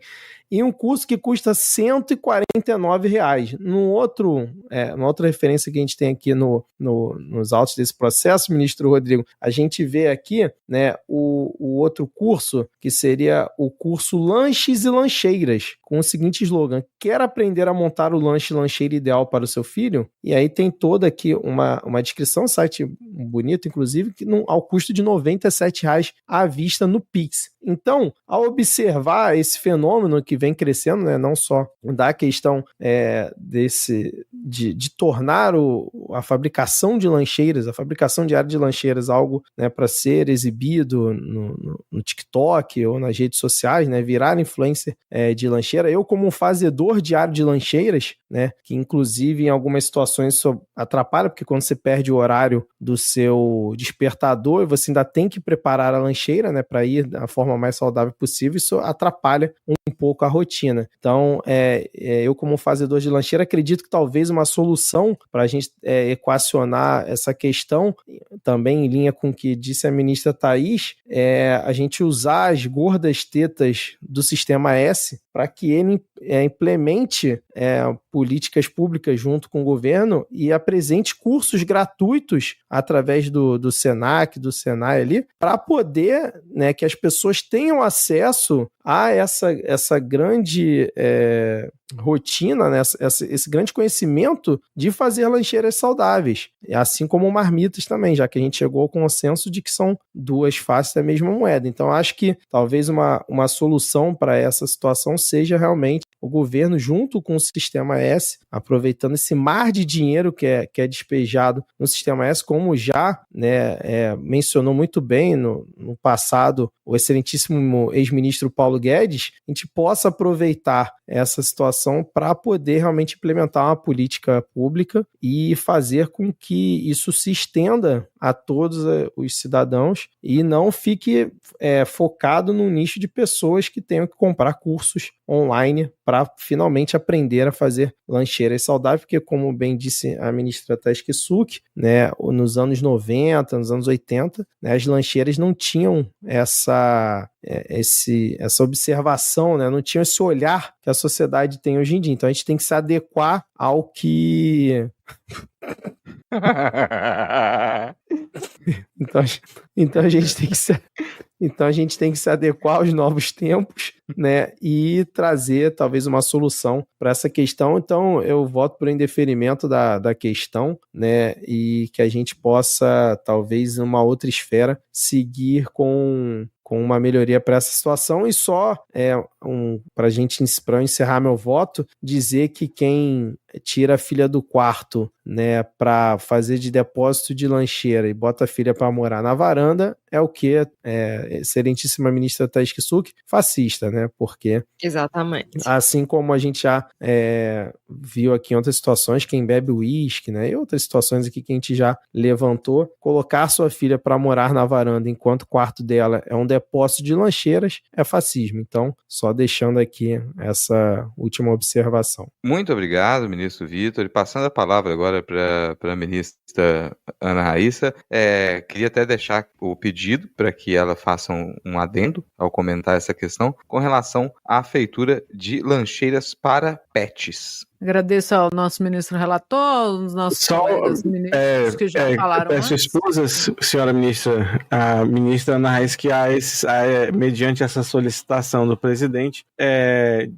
E um curso que custa R$ 149. Numa outra referência que a gente tem aqui nos autos desse processo, ministro Rodrigo, a gente vê aqui, né, o outro curso, que seria o curso Lanches e Lancheiras, com o seguinte slogan: quer aprender a montar o lanche e lancheira ideal para o seu filho? E aí tem toda aqui uma descrição, um site bonito, inclusive, que ao custo de R$ 97,00 à vista no Pix. Então, ao observar esse fenômeno que vem crescendo, né, não só da questão de tornar a fabricação de lancheiras, a fabricação diária de lancheiras algo, né, para ser exibido no TikTok ou nas redes sociais, né, virar influencer de lancheira. Eu, como um fazedor diário de lancheiras, né, que inclusive em algumas situações isso atrapalha, porque quando você perde o horário do seu despertador, você ainda tem que preparar a lancheira, né, para ir da forma mais saudável possível, isso atrapalha um pouco a rotina. Então, eu como fazedor de lancheira acredito que talvez uma solução para a gente equacionar essa questão, também em linha com o que disse a ministra Thaís, a gente usar as gordas tetas do Sistema S para que ele implemente políticas públicas junto com o governo e apresente cursos gratuitos através do Senac, do Senai ali, para poder, né, que as pessoas tenham acesso a essa grande rotina, né, esse grande conhecimento de fazer lancheiras saudáveis, assim como marmitas também, já que a gente chegou ao consenso de que são duas faces da mesma moeda. Então, acho que talvez uma solução para essa situação seja realmente o governo, junto com o Sistema S, aproveitando esse mar de dinheiro que é despejado no Sistema S, como já, né, mencionou muito bem no passado o excelentíssimo ex-ministro Paulo Guedes, a gente possa aproveitar essa situação para poder realmente implementar uma política pública e fazer com que isso se estenda a todos os cidadãos e não fique focado num nicho de pessoas que tenham que comprar cursos online para finalmente aprender a fazer lancheiras saudáveis, porque, como bem disse a ministra Thais Kisuki, né, nos anos 90, nos anos 80, né, as lancheiras não tinham essa observação, né, não tinham esse olhar que a sociedade tem hoje em dia. Então a gente tem que se adequar ao que... Então a gente tem que se adequar aos novos tempos, né, e trazer talvez uma solução para essa questão. Então eu voto por indeferimento da questão, né, e que a gente possa talvez em uma outra esfera seguir com uma melhoria para essa situação. E só para eu encerrar meu voto, dizer que quem tira a filha do quarto, né, para fazer de depósito de lancheira e bota a filha para morar na varanda é o que excelentíssima ministra Thais Kisuki, fascista, né? Porque exatamente, assim como a gente já viu aqui em outras situações, quem bebe uísque, né, e outras situações aqui que a gente já levantou, colocar sua filha para morar na varanda enquanto o quarto dela é um depósito de lancheiras é fascismo. Então, só deixando aqui essa última observação. Muito obrigado, ministro Vitor. E passando a palavra agora para a ministra Ana Raíssa, queria até deixar o pedido para que ela faça um adendo ao comentar essa questão com relação à feitura de lancheiras para pets. Agradeço ao nosso ministro relator, aos nossos colegas ministros que já falaram peço escusas, senhora ministra, a ministra Ana Raíssa, que mediante essa solicitação do presidente,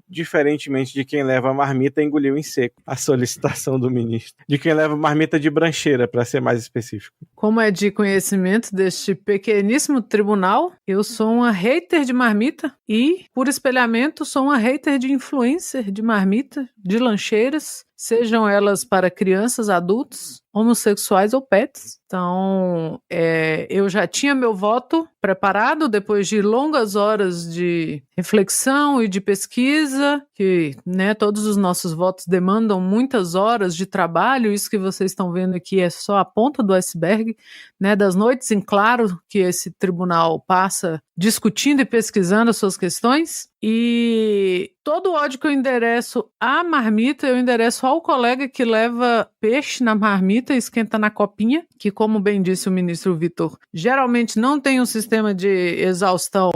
diferentemente de quem leva a marmita, engoliu em seco a solicitação do ministro. De quem leva marmita de brancheira, para ser mais específico. Como é de conhecimento deste pequeníssimo tribunal, eu sou uma hater de marmita e, por espelhamento, sou uma hater de influencer de marmita, de lancheiras. sejam elas para crianças, adultos, homossexuais ou pets. Então, eu já tinha meu voto preparado depois de longas horas de reflexão e de pesquisa, que, né, todos os nossos votos demandam muitas horas de trabalho. Isso que vocês estão vendo aqui é só a ponta do iceberg, né, das noites em claro que esse tribunal passa discutindo e pesquisando as suas questões. E todo o ódio que eu endereço à marmita, eu endereço ao colega que leva peixe na marmita e esquenta na copinha, que, como bem disse o ministro Vitor, geralmente não tem um sistema de exaustão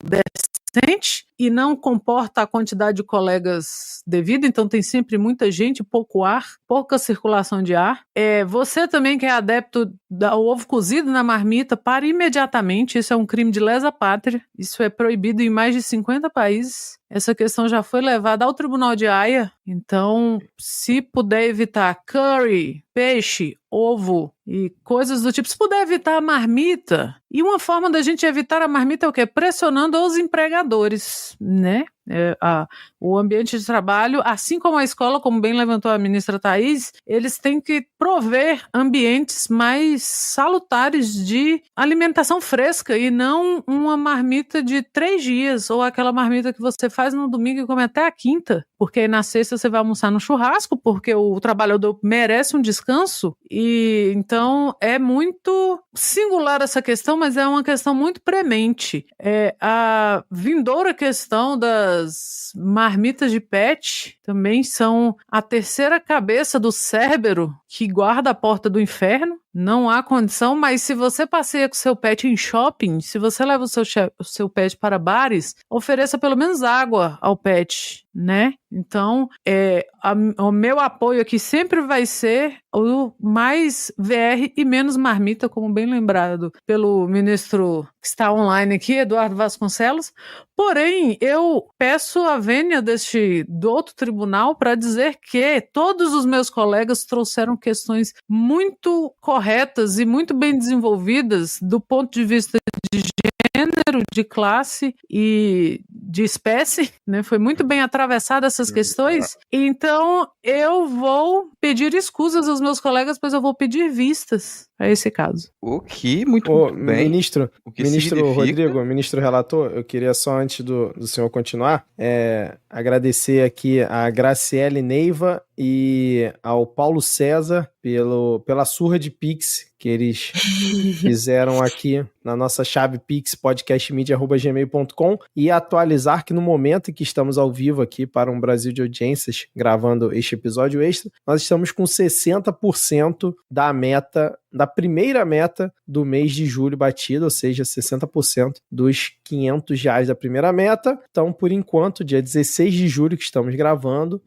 decente e não comporta a quantidade de colegas devida, então tem sempre muita gente, pouco ar, pouca circulação de ar. Você também que é adepto do ovo cozido na marmita, pare imediatamente, isso é um crime de lesa pátria, isso é proibido em mais de 50 países. Essa questão já foi levada ao Tribunal de Haia, então se puder evitar curry, peixe, ovo e coisas do tipo, se puder evitar a marmita, e uma forma da gente evitar a marmita é o quê? Pressionando os empregadores, né? O ambiente de trabalho, assim como a escola, como bem levantou a ministra Thaís, eles têm que prover ambientes mais salutares de alimentação fresca e não uma marmita de 3 dias ou aquela marmita que você faz no domingo e come até a quinta, porque aí na sexta você vai almoçar no churrasco, porque o trabalhador merece um descanso. E então é muito singular essa questão, mas é uma questão muito premente. A vindoura questão das marmitas de pet também são a terceira cabeça do Cérbero que guarda a porta do inferno. Não há condição, mas se você passeia com seu pet em shopping, se você leva o seu pet para bares, ofereça pelo menos água ao pet, né? Então, o meu apoio aqui sempre vai ser o mais VR e menos marmita, como bem lembrado pelo ministro que está online aqui, Eduardo Vasconcelos. Porém, eu peço a vênia do outro tribunal para dizer que todos os meus colegas trouxeram questões muito corretas e muito bem desenvolvidas do ponto de vista de gênero, de classe e de espécie, né? Foi muito bem atravessada essas questões. Então, eu vou pedir escusas aos meus colegas, pois eu vou pedir vistas a esse caso. O que? Muito bem. Ministro Rodrigo, ministro relator, eu queria só, antes do senhor continuar, agradecer aqui a Graciele Neiva e ao Paulo César pela surra de Pix que eles fizeram aqui na nossa chave Pix, podcastmedia@gmail.com, e atualizar que no momento em que estamos ao vivo aqui para um Brasil de audiências, gravando este episódio extra, nós estamos com 60% da primeira meta do mês de julho batida, ou seja, 60% dos R$500 da primeira meta. Então, por enquanto, dia 16 de julho que estamos gravando,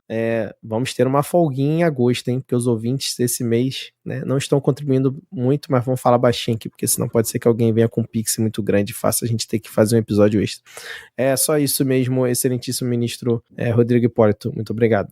vamos ter uma folguinha em agosto, hein? Porque os ouvintes desse mês, né, não estão contribuindo muito, mas vamos falar baixinho aqui, porque senão pode ser que alguém venha com um pix muito grande e faça a gente ter que fazer um episódio extra. É só isso mesmo, excelentíssimo ministro Rodrigo Hipólito. Muito obrigado.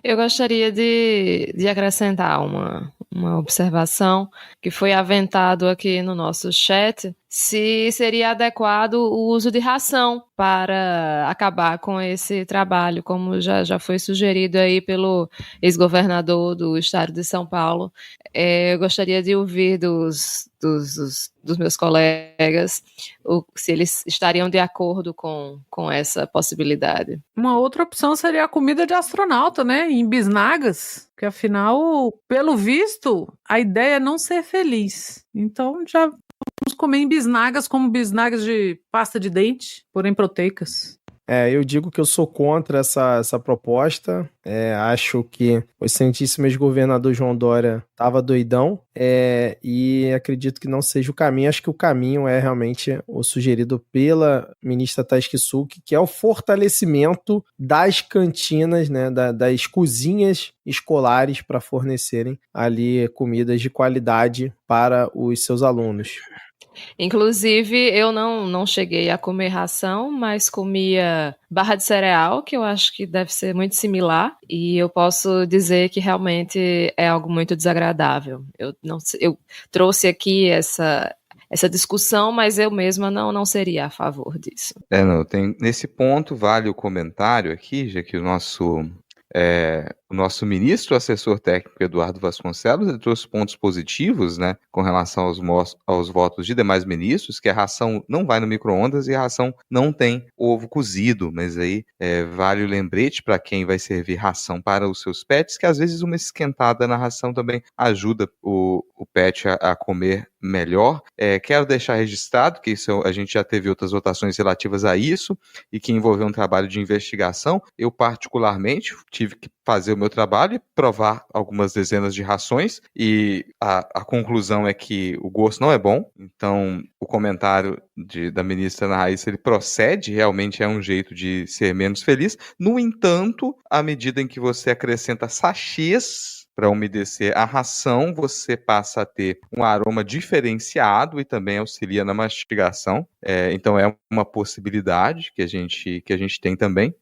Eu gostaria de acrescentar uma observação que foi aventado aqui no nosso chat, se seria adequado o uso de ração para acabar com esse trabalho, como já foi sugerido aí pelo ex-governador do estado de São Paulo. Eu gostaria de ouvir dos meus colegas se eles estariam de acordo com essa possibilidade. Uma outra opção seria a comida de astronauta, né? Em bisnagas, que afinal, pelo visto, a ideia é não ser feliz. Então já vamos comer em bisnagas, como bisnagas de pasta de dente, porém proteicas. Eu digo que eu sou contra essa proposta. Acho que o excelentíssimo ex-governador João Dória estava doidão, e acredito que não seja o caminho. Acho que o caminho é realmente o sugerido pela ministra Thaís Kisuki, que é o fortalecimento das cantinas, né, das cozinhas escolares para fornecerem ali comidas de qualidade para os seus alunos. Inclusive, eu não cheguei a comer ração, mas comia barra de cereal, que eu acho que deve ser muito similar, e eu posso dizer que realmente é algo muito desagradável. Eu trouxe aqui essa discussão, mas eu mesma não seria a favor disso. Nesse ponto vale o comentário aqui, já que o o nosso ministro assessor técnico Eduardo Vasconcelos, ele trouxe pontos positivos, né, com relação aos votos de demais ministros, que a ração não vai no micro-ondas e a ração não tem ovo cozido, mas aí vale o lembrete para quem vai servir ração para os seus pets, que às vezes uma esquentada na ração também ajuda o pet a comer melhor. Quero deixar registrado que isso, a gente já teve outras votações relativas a isso e que envolveu um trabalho de investigação. Eu particularmente tive que fazer o meu trabalho e provar algumas dezenas de rações e a conclusão é que o gosto não é bom. Então o comentário da ministra Ana Raíssa, ele procede, realmente é um jeito de ser menos feliz. No entanto, à medida em que você acrescenta sachês para umedecer a ração, você passa a ter um aroma diferenciado e também auxilia na mastigação. Então é uma possibilidade que a gente tem também.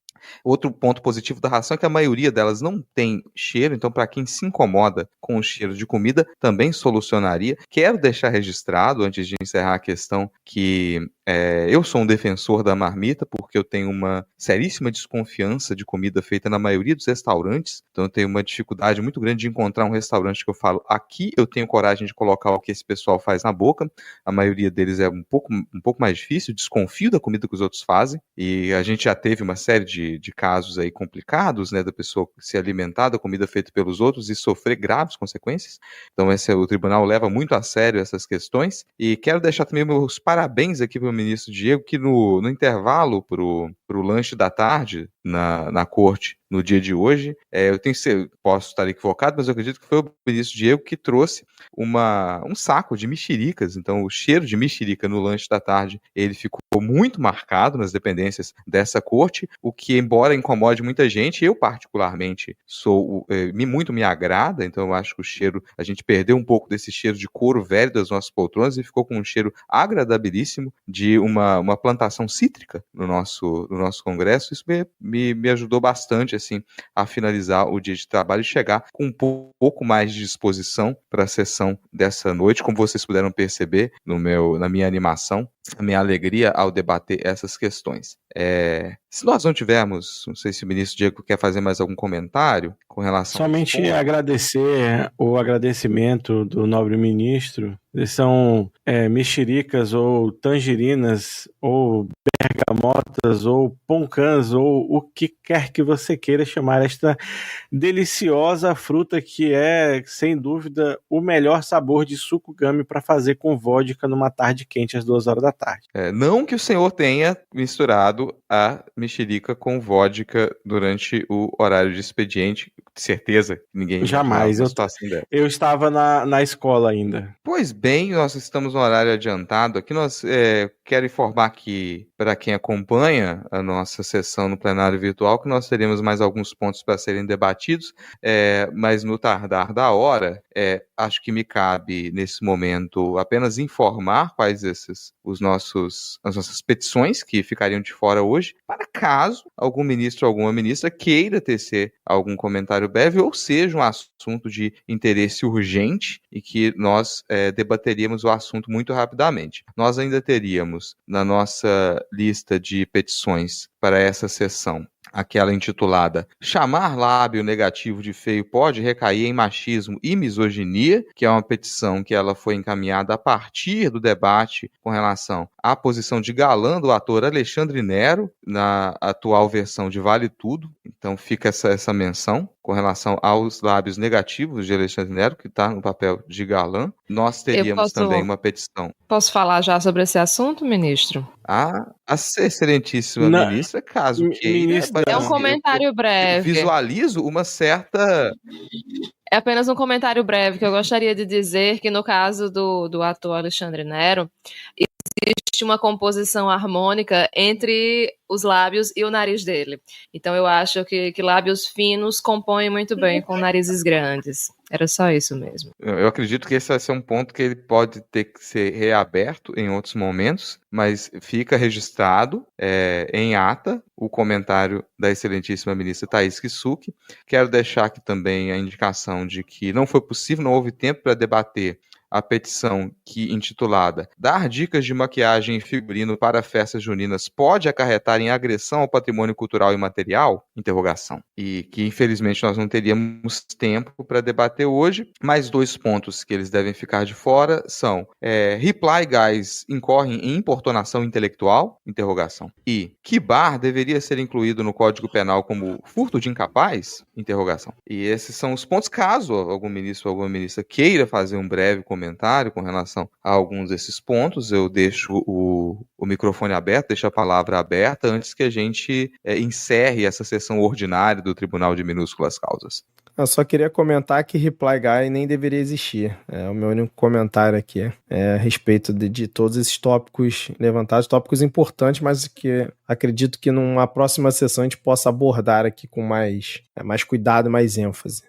Outro ponto positivo da ração é que a maioria delas não tem cheiro, então para quem se incomoda com o cheiro de comida, também solucionaria. Quero deixar registrado, antes de encerrar a questão, que eu sou um defensor da marmita, porque eu tenho uma seríssima desconfiança de comida feita na maioria dos restaurantes, então eu tenho uma dificuldade muito grande de encontrar um restaurante que eu falo, aqui eu tenho coragem de colocar o que esse pessoal faz na boca. A maioria deles é um pouco mais difícil, desconfio da comida que os outros fazem, e a gente já teve uma série de casos aí complicados, né, da pessoa se alimentar da comida feita pelos outros e sofrer graves consequências. Então o tribunal leva muito a sério essas questões, e quero deixar também meus parabéns aqui para o ministro Diego, que no intervalo pro lanche da tarde na corte no dia de hoje, posso estar equivocado, mas eu acredito que foi o ministro Diego que trouxe um saco de mexericas. Então o cheiro de mexerica no lanche da tarde, ele ficou muito marcado nas dependências dessa corte, o que, embora incomode muita gente, eu particularmente muito me agrada. Então eu acho que o cheiro, a gente perdeu um pouco desse cheiro de couro velho das nossas poltronas e ficou com um cheiro agradabilíssimo de uma plantação cítrica no nosso congresso. Isso me ajudou bastante assim a finalizar o dia de trabalho e chegar com um pouco mais de disposição para a sessão dessa noite, como vocês puderam perceber na minha animação, a minha alegria ao debater essas questões. Se nós não tivermos, não sei se o ministro Diego quer fazer mais algum comentário com relação somente agradecer o agradecimento do nobre ministro. São mexericas ou tangerinas ou bergamotas ou poncãs ou o que quer que você queira chamar esta deliciosa fruta, que é, sem dúvida, o melhor sabor de suco gummy para fazer com vodka numa tarde quente às 2 horas da tarde. Não que o senhor tenha misturado a mexerica com vodka durante o horário de expediente, certeza, ninguém jamais. Eu estava na escola ainda. Pois bem, nós estamos no horário adiantado aqui. Quero informar que, para quem acompanha a nossa sessão no plenário virtual, que nós teremos mais alguns pontos para serem debatidos, mas no tardar da hora, acho que me cabe, nesse momento, apenas informar quais as nossas petições que ficariam de fora hoje, para caso algum ministro ou alguma ministra queira tecer algum comentário breve, ou seja, um assunto de interesse urgente e que nós debateríamos o assunto muito rapidamente. Nós ainda teríamos na nossa lista de petições para essa sessão aquela intitulada "Chamar lábio negativo de feio pode recair em machismo e misoginia", que é uma petição que ela foi encaminhada a partir do debate com relação à posição de galã do ator Alexandre Nero na atual versão de Vale Tudo. Então fica essa menção com relação aos lábios negativos de Alexandre Nero, que está no papel de galã. Nós teríamos também uma petição. Posso falar já sobre esse assunto, ministro? A excelentíssima ministra, caso queira... É um comentário breve. Eu visualizo uma certa... É apenas um comentário breve que eu gostaria de dizer que, no caso do ator Alexandre Nero, existe uma composição harmônica entre os lábios e o nariz dele. Então eu acho que lábios finos compõem muito bem com narizes grandes. Era só isso mesmo. Eu acredito que esse vai ser um ponto que ele pode ter que ser reaberto em outros momentos, mas fica registrado em ata o comentário da excelentíssima ministra Thaís Kisuki. Quero deixar aqui também a indicação de que não foi possível, não houve tempo para debater a petição que intitulada "Dar dicas de maquiagem e figurino para festas juninas pode acarretar em agressão ao patrimônio cultural e material?" Interrogação. E que, infelizmente, nós não teríamos tempo para debater hoje. Mais 2 pontos que eles devem ficar de fora são Reply Guys incorrem em importunação intelectual? Interrogação. E que bar deveria ser incluído no Código Penal como furto de incapaz? Interrogação. E esses são os pontos, caso algum ministro ou alguma ministra queira fazer um breve comentário com relação a alguns desses pontos, eu deixo o microfone aberto, deixo a palavra aberta antes que a gente encerre essa sessão ordinária do Tribunal de Minúsculas Causas. Eu só queria comentar que Reply Guy nem deveria existir. O meu único comentário aqui a respeito de todos esses tópicos levantados, tópicos importantes, mas que acredito que numa próxima sessão a gente possa abordar aqui com mais cuidado e mais ênfase.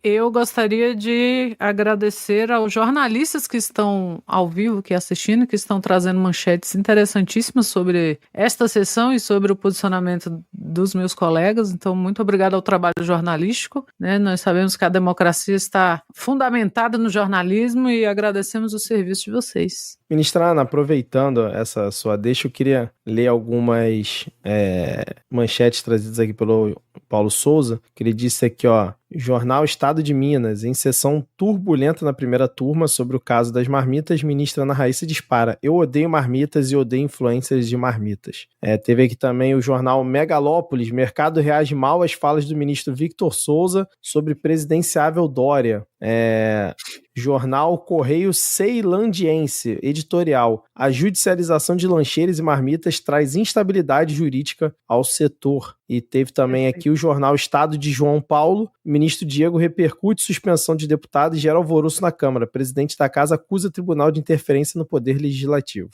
Eu gostaria de agradecer aos jornalistas que estão ao vivo, que assistindo, que estão trazendo manchetes interessantíssimas sobre esta sessão e sobre o posicionamento dos meus colegas. Então, muito obrigado ao trabalho jornalístico, né? Nós sabemos que a democracia está fundamentada no jornalismo e agradecemos o serviço de vocês. Ministra Ana, aproveitando essa sua deixa, eu queria ler algumas manchetes trazidas aqui pelo Paulo Souza, que ele disse aqui, Jornal Estado de Minas, em sessão turbulenta na primeira turma sobre o caso das marmitas, ministra Ana Raíssa dispara: "Eu odeio marmitas e odeio influências de marmitas." Teve aqui também o jornal Megalópolis, mercado reage mal às falas do ministro Victor Souza sobre presidenciável Dória. Jornal Correio Ceilandiense, editorial: "A judicialização de lancheiras e marmitas traz instabilidade jurídica ao setor." E teve também aqui o jornal Estado de João Paulo: "Ministro Diego repercute suspensão de deputado e gera alvoroço na Câmara. Presidente da Casa acusa tribunal de interferência no poder legislativo."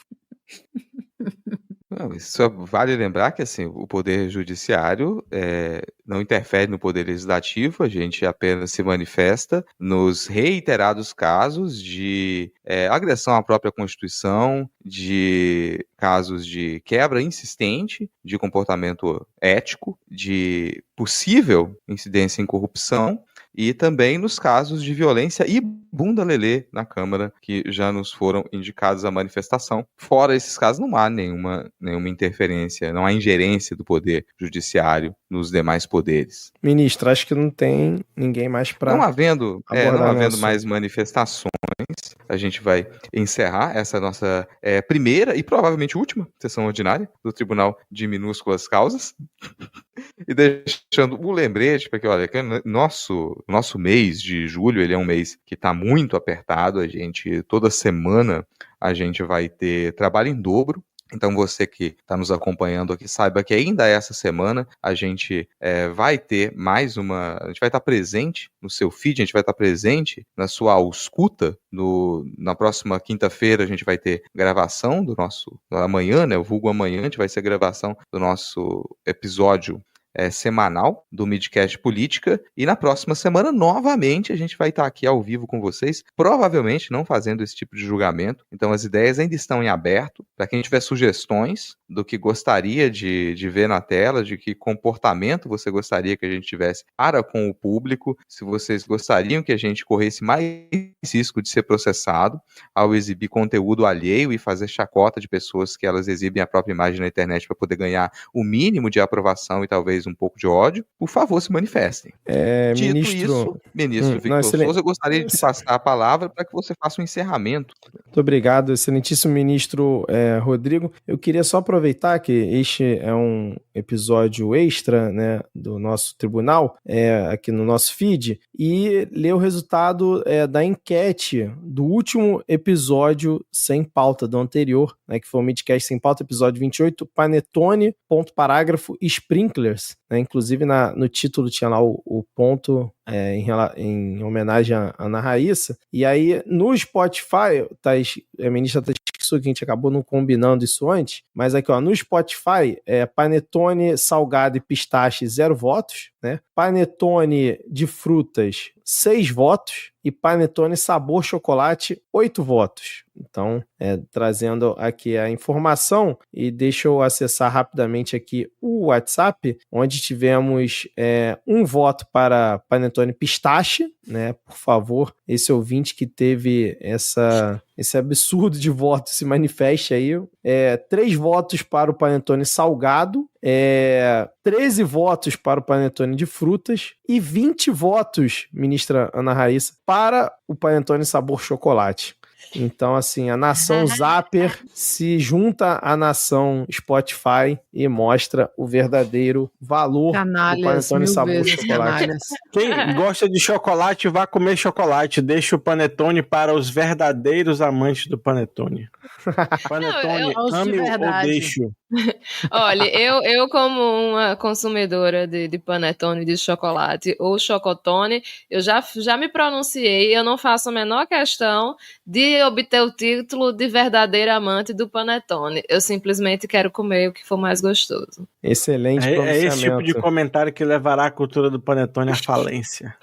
Não, isso vale lembrar que assim, o Poder Judiciário não interfere no Poder Legislativo, a gente apenas se manifesta nos reiterados casos de agressão à própria Constituição, de casos de quebra insistente de comportamento ético, de possível incidência em corrupção, e também nos casos de violência e bunda lelê na Câmara, que já nos foram indicados à manifestação. Fora esses casos, não há nenhuma interferência, não há ingerência do Poder Judiciário nos demais poderes. Ministro, acho que não tem ninguém mais para... Não havendo mais manifestações, a gente vai encerrar essa nossa primeira e provavelmente última sessão ordinária do Tribunal de Minúsculas Causas. E deixando o lembrete, porque olha, nosso mês de julho, ele é um mês que está muito apertado, toda semana a gente vai ter trabalho em dobro. Então você que está nos acompanhando aqui, saiba que ainda essa semana a gente vai ter a gente vai estar presente no seu feed, a gente vai estar presente na sua ausculta. Na próxima quinta-feira a gente vai ter gravação do nosso, amanhã, o vulgo amanhã, a gente vai ser gravação do nosso episódio semanal do Midcast Política, e na próxima semana novamente a gente vai estar aqui ao vivo com vocês, provavelmente não fazendo esse tipo de julgamento. Então as ideias ainda estão em aberto, para quem tiver sugestões do que gostaria de ver na tela, de que comportamento você gostaria que a gente tivesse para com o público, se vocês gostariam que a gente corresse mais risco de ser processado ao exibir conteúdo alheio e fazer chacota de pessoas que elas exibem a própria imagem na internet para poder ganhar o mínimo de aprovação e talvez um pouco de ódio, por favor, se manifestem. Dito isso, ministro Victor Souza, eu gostaria de passar a palavra para que você faça um encerramento. Muito obrigado, excelentíssimo ministro Rodrigo. Eu queria só aproveitar que este é um episódio extra, né, do nosso tribunal, aqui no nosso feed, e ler o resultado da enquete do último episódio sem pauta do anterior, né, que foi o Midcast Sem Pauta, episódio 28, Panetone, ponto parágrafo, sprinklers. Inclusive no título tinha lá o ponto em homenagem a Ana Raíssa. E aí no Spotify, a ministra tá esquecendo que a gente acabou não combinando isso antes, mas aqui no Spotify, panetone salgado e pistache 0 votos, né? Panetone de frutas 6 votos e panetone sabor chocolate 8 votos. Então, trazendo aqui a informação, e deixa eu acessar rapidamente aqui o WhatsApp, onde tivemos 1 voto para panetone pistache, né? Por favor, esse ouvinte que teve esse absurdo de voto se manifeste aí. 3 votos para o panetone salgado, 13 votos para o panetone de frutas e 20 votos, ministra Ana Raíssa, para o panetone sabor chocolate. Então, assim, a nação Zapper se junta à nação Spotify e mostra o verdadeiro valor do panetone sabor chocolate. Quem gosta de chocolate, vá comer chocolate. Deixa o panetone para os verdadeiros amantes do panetone. Panetone, ame ou deixe. Olha, eu como uma consumidora de panetone de chocolate ou chocotone, eu já me pronunciei, eu não faço a menor questão de obter o título de verdadeira amante do panetone. Eu simplesmente quero comer o que for mais gostoso. Excelente pronunciamento. É esse tipo de comentário que levará a cultura do panetone à falência.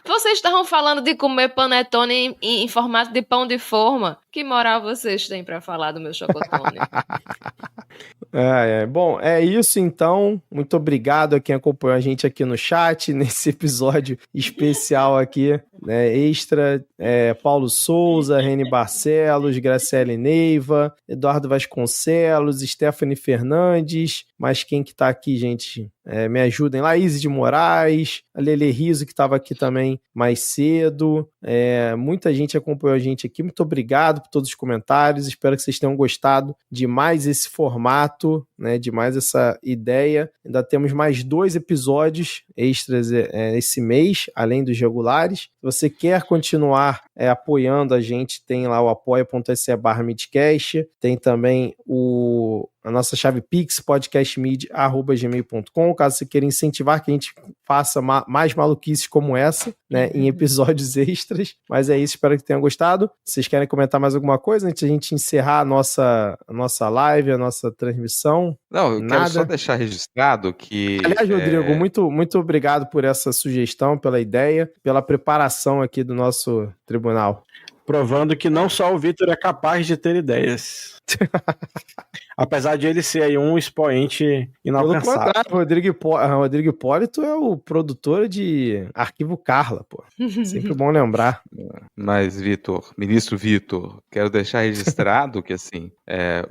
Vocês estavam falando de comer panetone em formato de pão de forma. Que moral vocês têm para falar do meu chocotone? Bom, é isso então. Muito obrigado a quem acompanhou a gente aqui no chat, nesse episódio especial aqui, né, extra. Paulo Souza, Reni Barcelos, Graciele Neiva, Eduardo Vasconcelos, Stephanie Fernandes, mas quem que tá aqui, gente? Me ajudem. Laís de Moraes, a Lele Riso, que estava aqui também mais cedo. Muita gente acompanhou a gente aqui. Muito obrigado por todos os comentários. Espero que vocês tenham gostado de mais esse formato, né, de mais essa ideia. Ainda temos mais 2 episódios extras esse mês, além dos regulares. Se você quer continuar apoiando a gente, tem lá o apoia.se/midcast. Tem também a nossa chave Pix, podcastmid@gmail.com, caso você queira incentivar que a gente faça mais maluquices como essa, né, em episódios extras. Mas é isso, espero que tenham gostado. Vocês querem comentar mais alguma coisa antes de a gente encerrar a nossa live, a nossa transmissão? Não, eu quero só deixar registrado que... Aliás, Rodrigo, muito obrigado por essa sugestão, pela ideia, pela preparação aqui do nosso tribunal. Provando que não só o Vitor é capaz de ter ideias. Apesar de ele ser aí um expoente inalcançável. Pelo contrário, Rodrigo Hipólito é o produtor de Arquivo Carla, pô. Sempre bom lembrar. Mas, ministro Vitor, quero deixar registrado que, assim,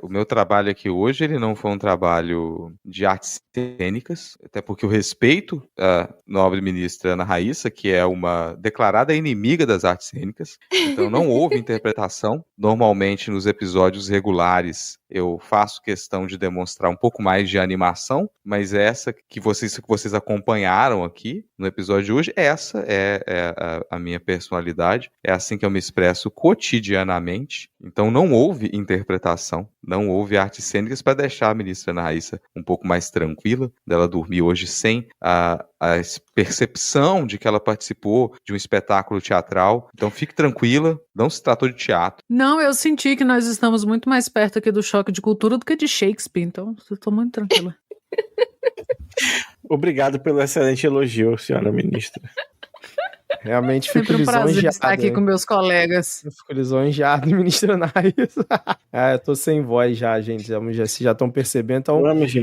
o meu trabalho aqui hoje, ele não foi um trabalho de artes cênicas, até porque eu respeito a nobre ministra Ana Raíssa, que é uma declarada inimiga das artes cênicas, então não houve interpretação. Normalmente, nos episódios regulares, eu faço questão de demonstrar um pouco mais de animação, mas essa que vocês acompanharam aqui no episódio de hoje, essa é a minha personalidade, é assim que eu me expresso cotidianamente. Então não houve interpretação, não houve artes cênicas para deixar a ministra Ana Raíssa um pouco mais tranquila, dela dormir hoje sem a percepção de que ela participou de um espetáculo teatral. Então fique tranquila, não se tratou de teatro. Não, eu senti que nós estamos muito mais perto aqui do choque de cultura do que de Shakespeare, então eu estou muito tranquila. Obrigado pelo excelente elogio, senhora ministra. Realmente fico lisonjeado. Sempre um prazer estar aqui com meus colegas. Eu fico lisonjeado, ministra Naís. Eu tô sem voz já, gente. Vocês já estão percebendo. Então, vamos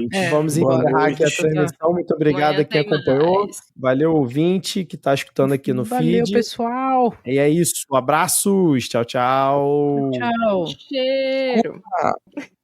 encerrar aqui a transmissão. Muito obrigado a quem acompanhou. Valeu, ouvinte, que tá escutando aqui no feed. Valeu, pessoal. E é isso. Abraços. Tchau, tchau. Tchau. Cheiro.